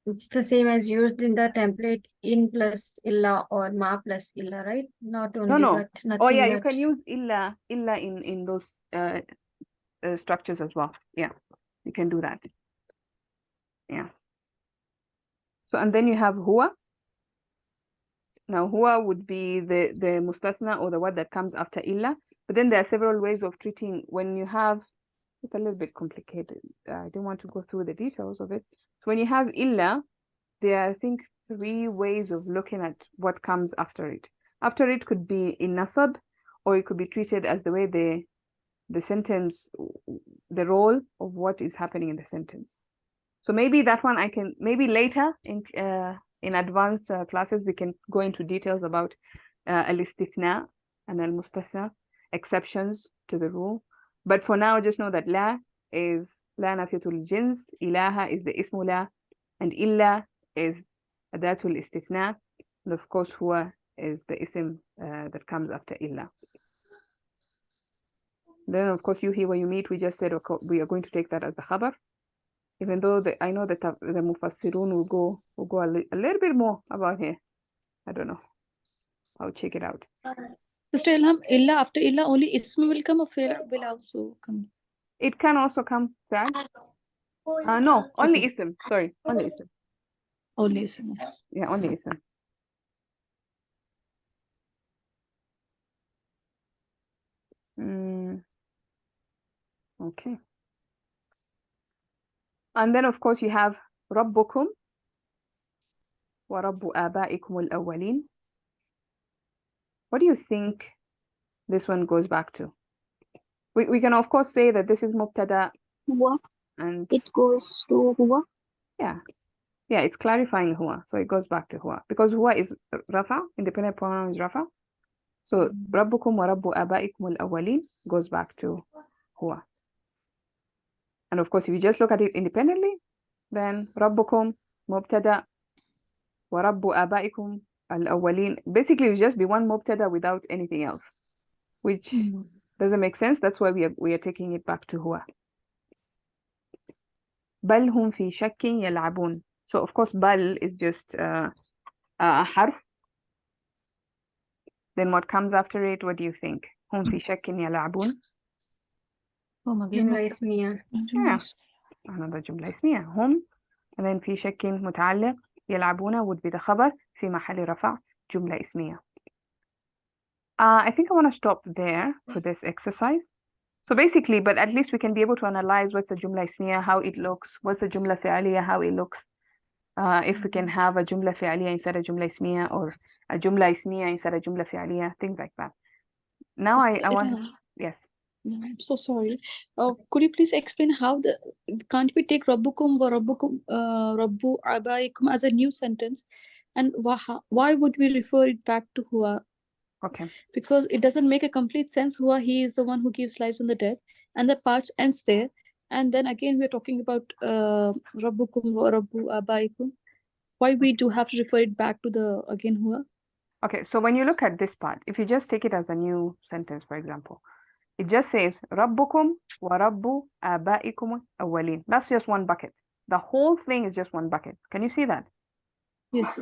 It's the same as used in the template in plus illa or ma plus illa, right? Not only No. but nothing. Oh yeah, you but. can use illa in those structures as well. Yeah, you can do that. Yeah. So and then you have huwa. Now huwa would be the mustathna or the word that comes after illa. But then there are several ways of treating when you have, it's a little bit complicated. I don't want to go through the details of it. So when you have illa, there are, I think, 3 ways of looking at what comes after it. After it could be in nasab, or it could be treated as the way the sentence, the role of what is happening in the sentence. So maybe that one I can, maybe later in advanced classes, we can go into details about al-istithna and al-mustathna, exceptions to the rule. But for now, just know that la is la nafiyatul jins, ilaha is the ismu la, and illa is adatul istithna, and of course huwa is the ism that comes after illa. Then of course yuhi wa yumit, we just said we are going to take that as the khabar. Even though I know that the Mufassirun will go a little bit more about here. I don't know. I'll check it out. Sister Ilham, illa after illa only ism will come or fi'l will also come? It can also come back. No, only ism. Sorry, only ism. Only ism. Yeah, only ism. Okay. And then of course you have ربكم ورب آبائكم الأولين. What do you think this one goes back to? We can of course say that this is مبتدا هو. and It goes to هو. yeah, it's clarifying هو, so it goes back to هو because هو is رفع, independent pronoun is رفع. So ربكم ورب آبائكم الأولين goes back to هو. And of course if you just look at it independently, then ربكم مبتدا ورب آبائكم الأولين basically it will just be one مبتدا without anything else, which doesn't make sense. That's why we are taking it back to هو. بل هم في شك يلعبون. So of course بل is just a حرف. Then what comes after it, what do you think? هم في شك يلعبون. جملة اسمية. another جملة اسمية. هم and then في شك متعلق يلعبون would be the خبر في محل رفع جملة اسمية. I think I want to stop there for this exercise. So basically, but at least we can be able to analyze what's a جملة اسمية, how it looks, what's a جملة فعلية, how it looks. If we can have a جملة فعلية instead of جملة اسمية, or a جملة اسمية instead of جملة فعلية, things like that. Now I want, yes. No, I'm so sorry. Could you please explain how can't we take Rabbukum wa Rabbukum Rabbu Abaikum as a new sentence, and why would we refer it back to Hua? Okay. Because it doesn't make a complete sense. Hua, he is the one who gives lives on the dead, and the parts ends there. And then again, we're talking about Rabbukum wa Rabbu Abaikum. Why we do have to refer it back to the again Hua? Okay, so when you look at this part, if you just take it as a new sentence, for example, it just says ربكم ورب آبائكم الأولين. That's just one bucket. The whole thing is just one bucket. Can you see that? Yes.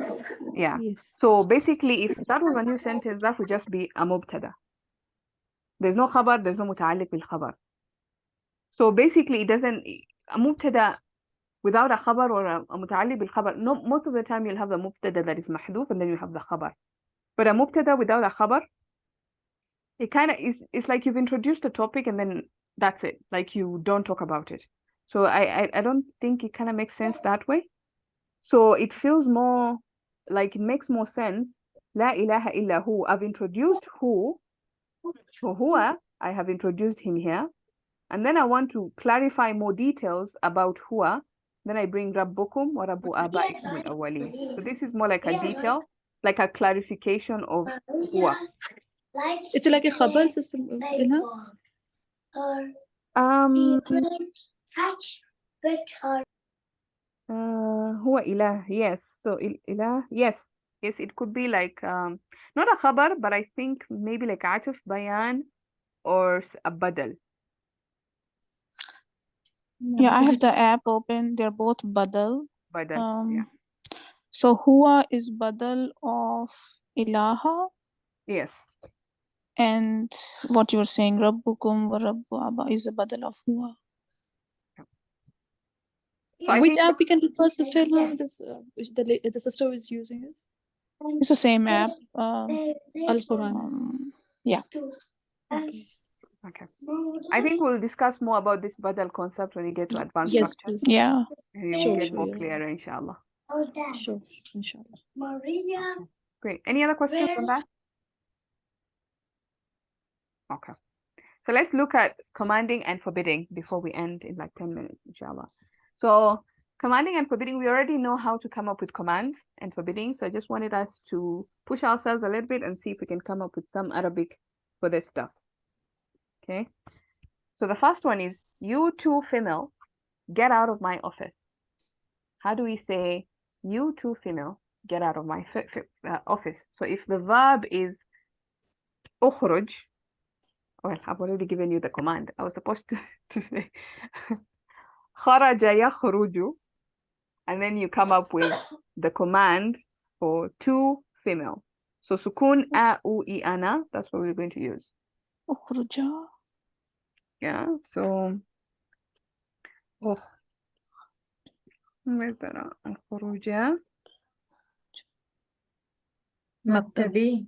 Yeah. Yes. So basically, if that was a new sentence, that would just be a مبتدا. There's no خبر, there's no متعلق بالخبر. So basically, it doesn't, a مبتدا without a خبر or a متعلق بالخبر, no, most of the time you'll have a مبتدا that is محذوف and then you have the خبر. But a مبتدا without a خبر, it kind of is, it's like you've introduced a topic and then that's it. Like you don't talk about it. So I don't think it kind of makes sense that way. So it feels more like it makes more sense. La ilaha illa hu. I've introduced who. So huwa, I have introduced him here. And then I want to clarify more details about huwa. Then I bring rabbukum wa rabbu abaikum al-awwalin. So this is more like a detail, like a clarification of huwa. It's like a khabar system, you know? Huwa ilah, yes. So ilah, yes. Yes, it could be like not a khabar, but I think maybe like atuf bayan or a badal. Yeah, I have the app open. They're both badal. Yeah. So huwa is badal of ilaha. Yes. And what you were saying, rabbukum wa rabbu aba is a badal of huwa. So which app we can refer, sister? This the sister is using this. It's the same app. Al-Quran. Yeah. Okay. I think we'll discuss more about this badal concept when we get to advanced structures. Please. Yeah. And it will get more clearer, inshallah. Sure, inshallah. Okay. Great. Any other questions on that? Okay. So let's look at commanding and forbidding before we end in like 10 minutes, inshallah. So commanding and forbidding, we already know how to come up with commands and forbidding. So I just wanted us to push ourselves a little bit and see if we can come up with some Arabic for this stuff. Okay. So the first one is, you two female, get out of my office. How do we say, you two female, get out of my office? So if the verb is أخرج, well, I've already given you the command. I was supposed to say خرج يخرج, and then you come up with the command for two female. So sukun a u I ana, that's what we're going to use. أخرج. Yeah, so خروج مكتبي.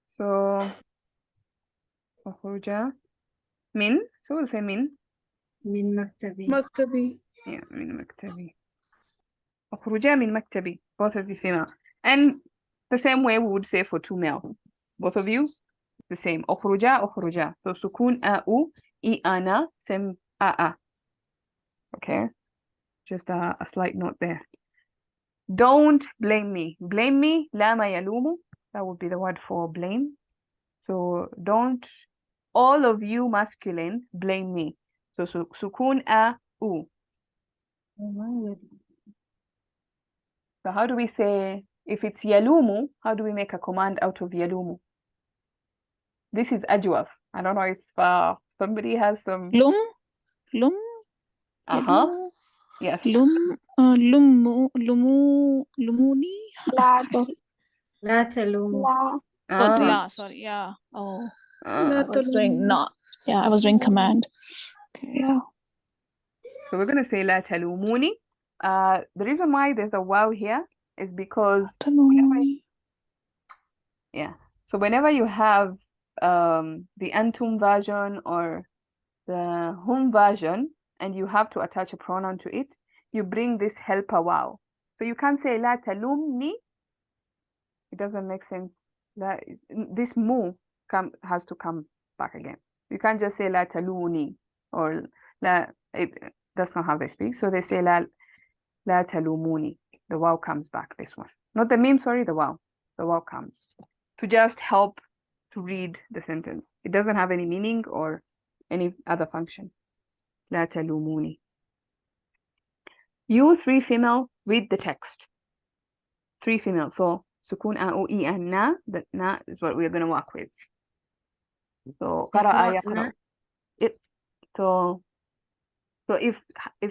So أخرج من. So we'll say min. من مكتبي. مكتبي. Yeah, min maktabi. أخرج من مكتبي. Both of you female. And the same way we would say for two male. Both of you, the same. أخرج أخرج. So sukun أو إي أنا same أ. Okay. Just a slight note there. Don't blame me. Blame me. لا ما يلوم. That would be the word for blame. So don't all of you masculine blame me. So sukun أو. So how do we say, if it's yalumu, how do we make a command out of yalumu? This is ajwaf. I don't know if somebody has some. Lum. Uh-huh. Yes. Lumuni. لا لا تلوموا. لا Oh, la, sorry, yeah. Oh, لا I was doing تلوموا. not. Yeah, I was doing command. Okay, yeah. So we're gonna say la talumuni. The reason why there's a wow here is because so whenever you have the antum version or the hum version and you have to attach a pronoun to it, you bring this helper wow. So you can't say la talumni. It doesn't make sense. This mu has to come back again. You can't just say la taluni or la. It does not have the speak. So they say la talumuni. The wow comes back. This one, not the meme. Sorry, the wow. The wow comes to just help to read the sentence. It doesn't have any meaning or any other function. La talumuni. You three female read the text. Three female. So sukun a o e and na. That na is what we're gonna work with. So قرأ يقرأ. So if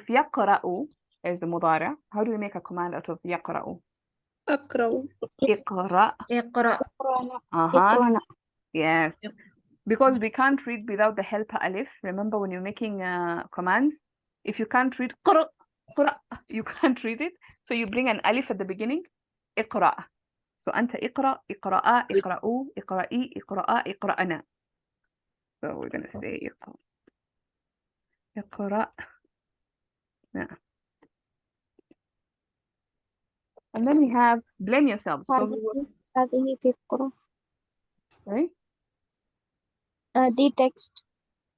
يقرأ is the مضارع, how do we make a command out of يقرأ? أقرأ. اقرأ. اقرأ. اقرأ. Yes. Because we can't read without the helper alif. Remember when you're making commands, if you can't read قرأ, you can't read it. So you bring an alif at the beginning. اقرأ. So أنت اقرأ, اقرأ, اقرأوا, اقرأي, اقرأ, اقرأنا. So we're gonna say اقرأ. Yeah. And then we have blame yourself. So هذه فكرة. sorry? دي text.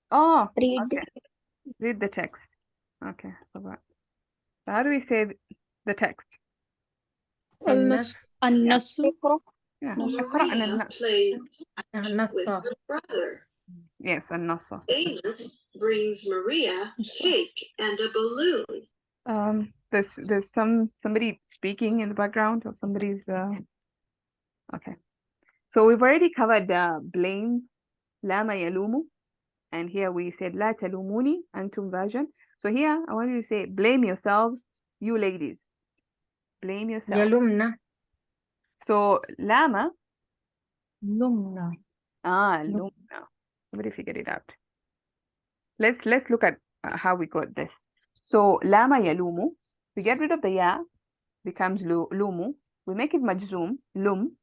Oh, Read. okay. Read the text. Okay. So how do we say the text? النص. النص. Yeah. Maria played النص. with her brother. Yes, النص. Amos brings Maria cake and a balloon. There's somebody speaking in the background or somebody's okay. So we've already covered blame, لا ما يلوم, and here we said لا تلوموني أنتم version. So here I want you to say blame yourselves, you ladies. Blame yourself. يلومنا. So lama. Lumna. Lumna. Somebody figured it out. Let's look at how we got this. So lama yalumu. We get rid of the ya, becomes lumu. We make it majzoom, lum.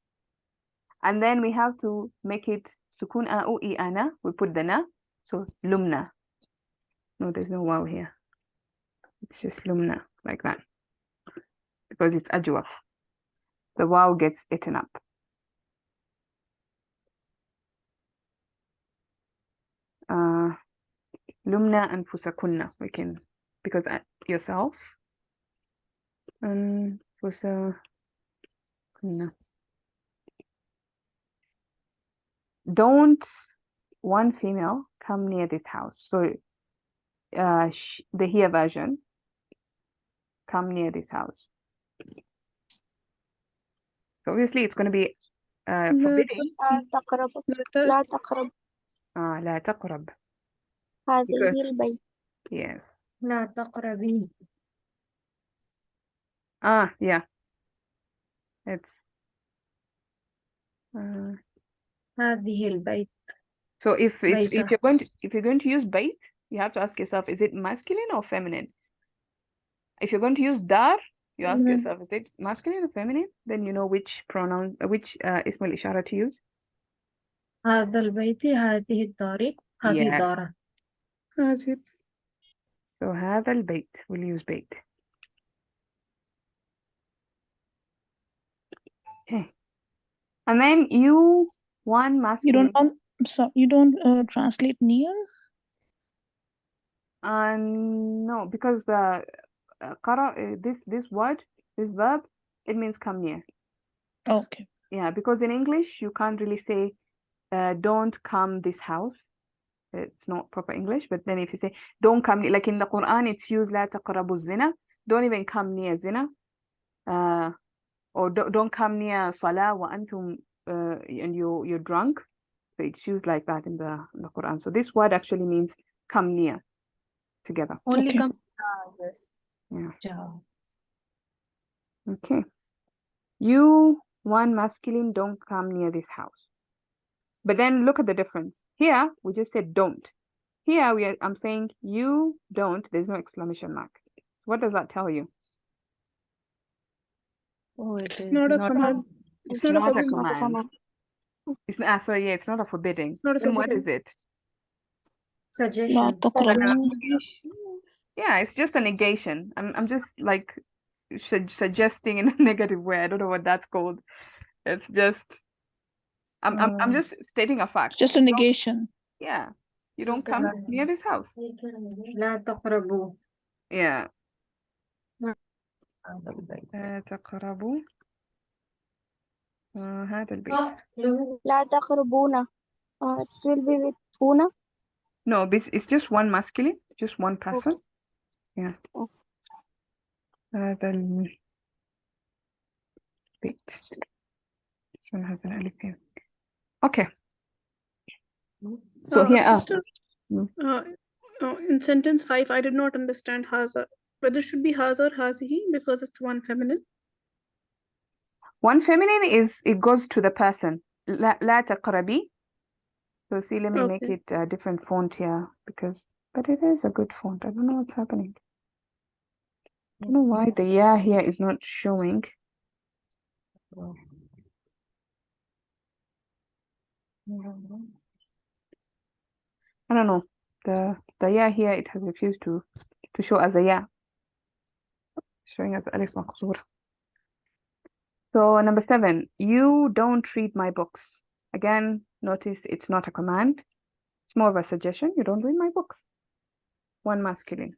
And then we have to make it sukun a'u I ana. We put the na. So lumna. No, there's no wow here. It's just lumna, like that. Because it's ajwaf. The wow gets eaten up. Lumna and fusakunna. We can, because yourself. And fusakunna. Don't one female come near this house. So the here version, come near this house. So obviously it's going to be forbidding. لا تقرب. لا تقرب. لا تقرب. هذه البيت. Yes. لا تقربي. Yeah. It's هذه البيت. so if you're going to use bait, you have to ask yourself, is it masculine or feminine? If you're going to use dar, you ask yourself, is it masculine or feminine? Then you know which pronoun, which ism al-ishara to use. هذا البيت هذه الدار هذه Yes. دارة. هذه. So هذا البيت. We'll use بيت. Okay. And then you one You masculine. you don't translate near? No, because this word, this verb, it means come near. Okay. Yeah, because in English you can't really say don't come this house. It's not proper English. But then if you say don't come, like in the Quran, it's used لا تقربوا الزنا. Don't even come near zina. Or don't come near salah وأنتم and you're drunk. So it's used like that in the Quran. So this word actually means come near together. Only Okay. come. Yes. Yeah. Ja. Okay. You one masculine don't come near this house. But then look at the difference. Here we just said don't. Here I'm saying you don't. There's no exclamation mark. What does that tell you? Oh, it It's is not a not. command. It's not not a a command. command. Sorry, yeah, it's not a forbidding. Not a Then what forbidding. is it? لا Suggestion. تقربوا. Yeah, it's just a negation. I'm just like suggesting in a negative way. I don't know what that's called. It's just I'm just stating a fact. Just a negation. Yeah, you don't come near this house. لا تقربوا. Yeah. هذا البيت. تقربوا هذا البيت. لا تقربونا. It will be with una. No, it's just one masculine, just one person. Okay. Yeah. Okay. هذا البيت. This one has an alif here. Okay. So here, sister, in sentence 5, I did not understand haza. Whether it should be haza or hazihi because it's one feminine. One feminine is it goes to the person. لا تقربي. So see, let me make it a different font here but it is a good font. I don't know what's happening. I don't know why the yeah here is not showing. I don't know. The yeah here, it has refused to show as a yeah. It's showing as alif maqsoor. So number 7, you don't read my books. Again, notice it's not a command. It's more of a suggestion. You don't read my books. One masculine.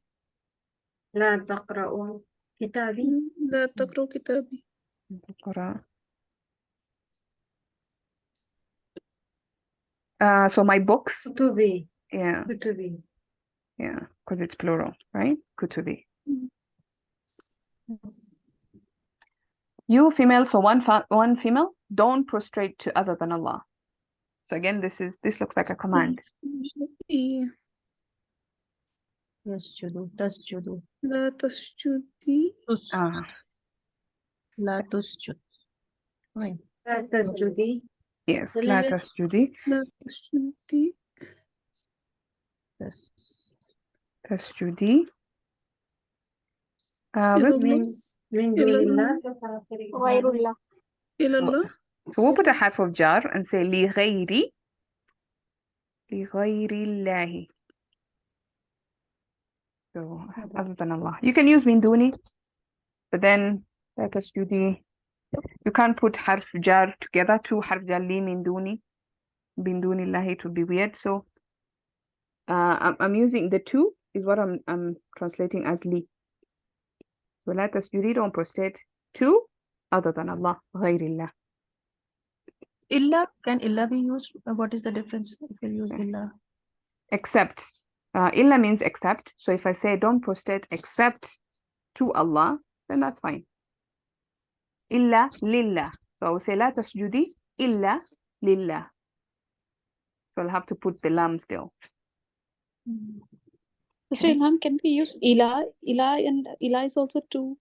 لا تقرأوا كتابي. لا تقرأوا كتابي. So my books. كتبي. Yeah. كتبي. Yeah, because it's plural, right? Kutubi. You female, so one female, don't prostrate to other than Allah. So again, this looks like a command. يسجدوا تسجدوا. لا تسجدي. لا تسجد. Right. لا تسجدي. Yes, لا تسجدي. لا تسجدي. تسجدي. من دون الله. غير الله. إلى الله. So we'll put a half of jar and say لغير الله. So other than Allah. You can use min duni, but then لا تسجدي. You can't put harf jar together, two harf jar li min duni. Min duni Allah, it would be weird. So I'm using the two is what I'm translating as li. So لا تسجدي, don't prostrate to other than Allah, غير الله. Illa, can illa be used? What is the difference if you use illa? Except. Illa means except. So if I say don't prostrate except to Allah, then that's fine. Illa lillah. So I will say لا تسجدي إلا لله. So I'll have to put the lam still. Mr. Ilham, can we use ila? Ila and ila is also two.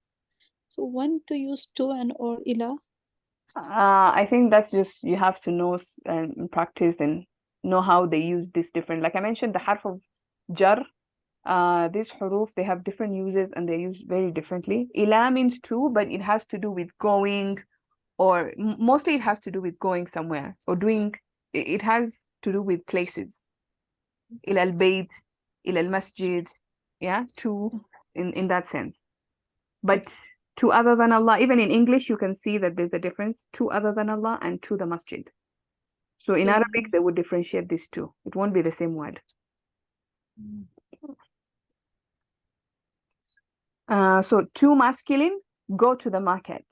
So when to use two and or ila? I think that's just, you have to know and practice and know how they use this different. Like I mentioned, the harf of jar, these huruf, they have different uses and they're used very differently. Ila means to, but it has to do with going, or mostly it has to do with going somewhere or doing it has to do with places. إلى البيت, إلى المسجد, yeah, to in that sense. But to other than Allah, even in English, you can see that there's a difference to other than Allah and to the masjid. So in Arabic, they would differentiate these two. It won't be the same word. So to masculine, go to the market.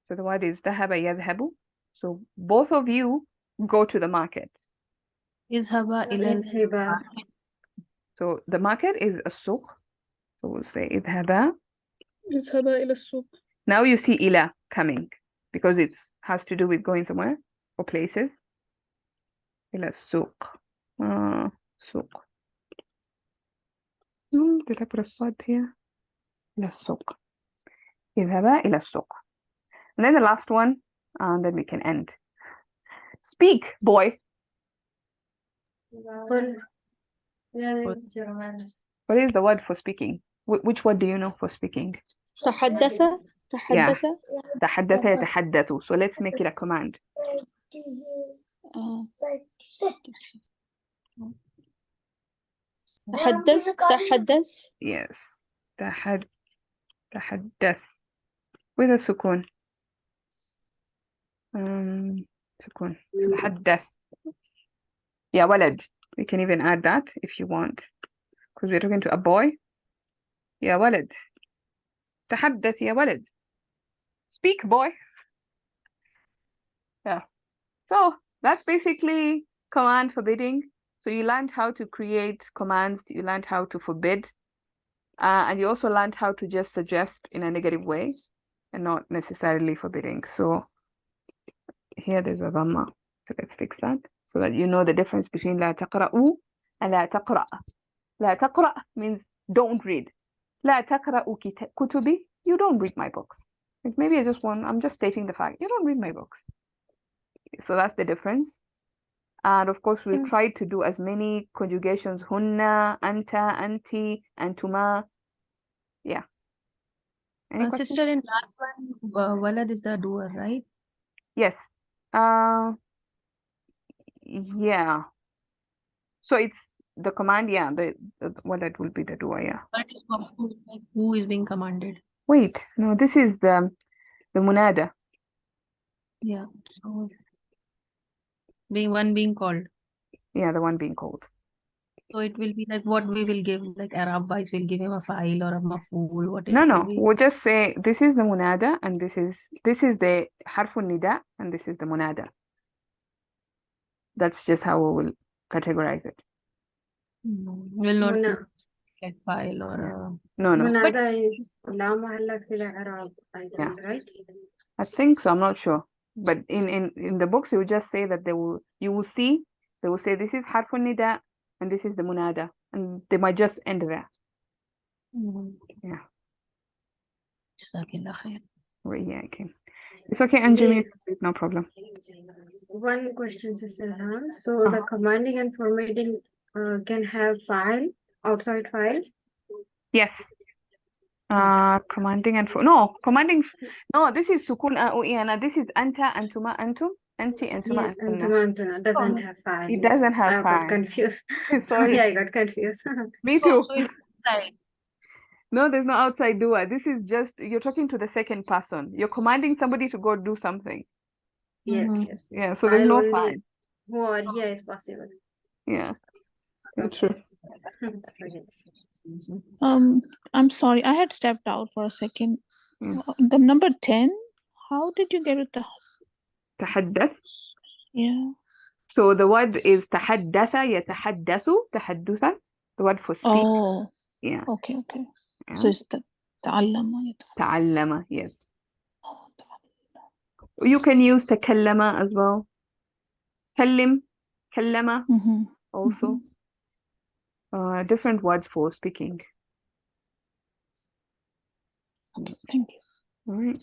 So the word is ذهب يذهب. So both of you go to the market. اذهبا إلى إذهبا. So the market is a suq. So we'll say اذهبا. اذهبا إلى السوق. Now you see ila coming because it has to do with going somewhere or places. إلى السوق. سوق. Did I put a صاد here? إلى السوق. اذهبا إلى السوق. And then the last one, and then we can end. Speak, boy. What is the word for speaking? Which word do you know for speaking? تحدث. Yeah. تحدث يتحدث. So let's make it a command. تحدث. Yes. تحدث. With a sukun. سكون. تحدث. Yeah, ولد. We can even add that if you want. Because we're talking to a boy. يا ولد. تحدث يا ولد. Speak, boy. Yeah. So that's basically command forbidding. So you learned how to create commands. You learned how to forbid. And you also learned how to just suggest in a negative way and not necessarily forbidding. So here there's a dhamma. So let's fix that so that you know the difference between لا تقرأوا and لا تقرأ. لا تقرأ means don't read. لا تقرأوا كتبي, you don't read my books. Like maybe I'm just stating the fact, you don't read my books. So that's the difference. And of course, we tried to do as many conjugations. Hunna, anta, anti, antuma. Yeah. Sister, in last one, walad is the doer, right? Yes. Yeah. So it's the command, yeah. The walad will be the doer, yeah. But it's like who is being commanded? Wait, no, this is the munada. Yeah. So being called. Yeah, the one being called. So it will be like what we will give, like Arab wise, we'll give him a file or a maf'ul, whatever. No, we'll just say this is the munada and this is the harfun nida and this is the munada. That's just how we will categorize it. Will not get file or no. Munada is la mahalla fil i'rab, right? I think so. I'm not sure. But in the books, you will just say that they will say this is harfun nida and this is the munada, and they might just end there. Yeah. Jazakallah khair. Yeah, okay. It's okay, Anjali. No problem. One question, Sister Han. So the commanding and formatting can have file, outside file? Yes. Commanding and no, this is sukun this is anta, antuma, antum, anti, antuma, Antuma doesn't have file. It doesn't have file. I got confused. Sorry, I got confused. Me too. So inside. No, there's no outside doer. This is just you're talking to the second person. You're commanding somebody to go do something. Yes. Yeah, so there's no file. Who or yeah is possible. Yeah. That's true. I'm sorry, I had stepped out for a second. The number 10, how did you get it? تحدث. Yeah. So the word is تحدث يتحدث تحدثا. The word for speak. Oh. Yeah. Okay. Yeah. So it's تعلم. تعلم, yes. You can use تكلم as well. كلم, كلم also. Different words for speaking. Okay, thank you. All right.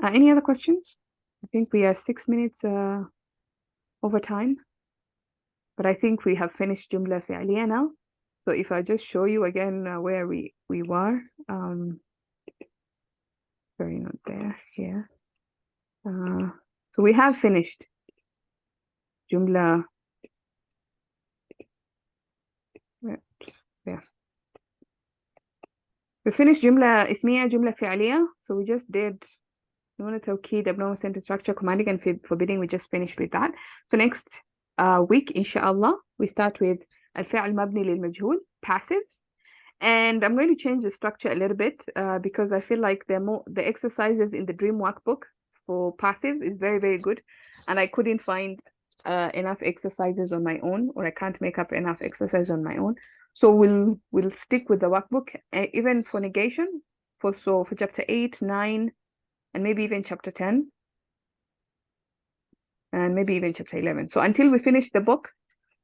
Any other questions? I think we are 6 minutes over time. But I think we have finished Jumlah Fi'liyyah now. So if I just show you again where we were. Sorry, not there, here. So we have finished Jumlah. Yeah. We finished Jumlah Ismiya, Jumlah Fi'liyyah. So we just did Nun Tawkid, abnormal sentence structure, commanding and forbidding. We just finished with that. So next week, inshallah, we start with Al-Fi'l Mabni Lil Majhul, passives. And I'm going to change the structure a little bit because I feel like the exercises in the Dream Workbook for passive is very, very good. And I couldn't find enough exercises on my own, or I can't make up enough exercises on my own. So we'll stick with the workbook, even for negation, for chapter 8, 9, and maybe even chapter 10, and maybe even chapter 11. So until we finish the book,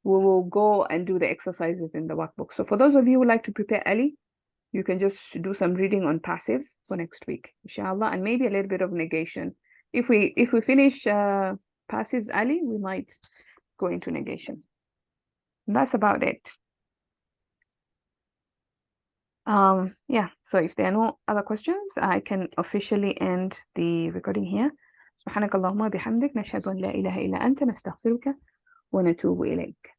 we will go and do the exercises in the workbook. So for those of you who like to prepare early, you can just do some reading on passives for next week, inshallah, and maybe a little bit of negation. If we finish passives early, we might go into negation. And that's about it. Yeah, so if there are no other questions, I can officially end the recording here. سبحانك اللهم بحمدك نشهد أن لا إله إلا أنت نستغفرك ونتوب إليك.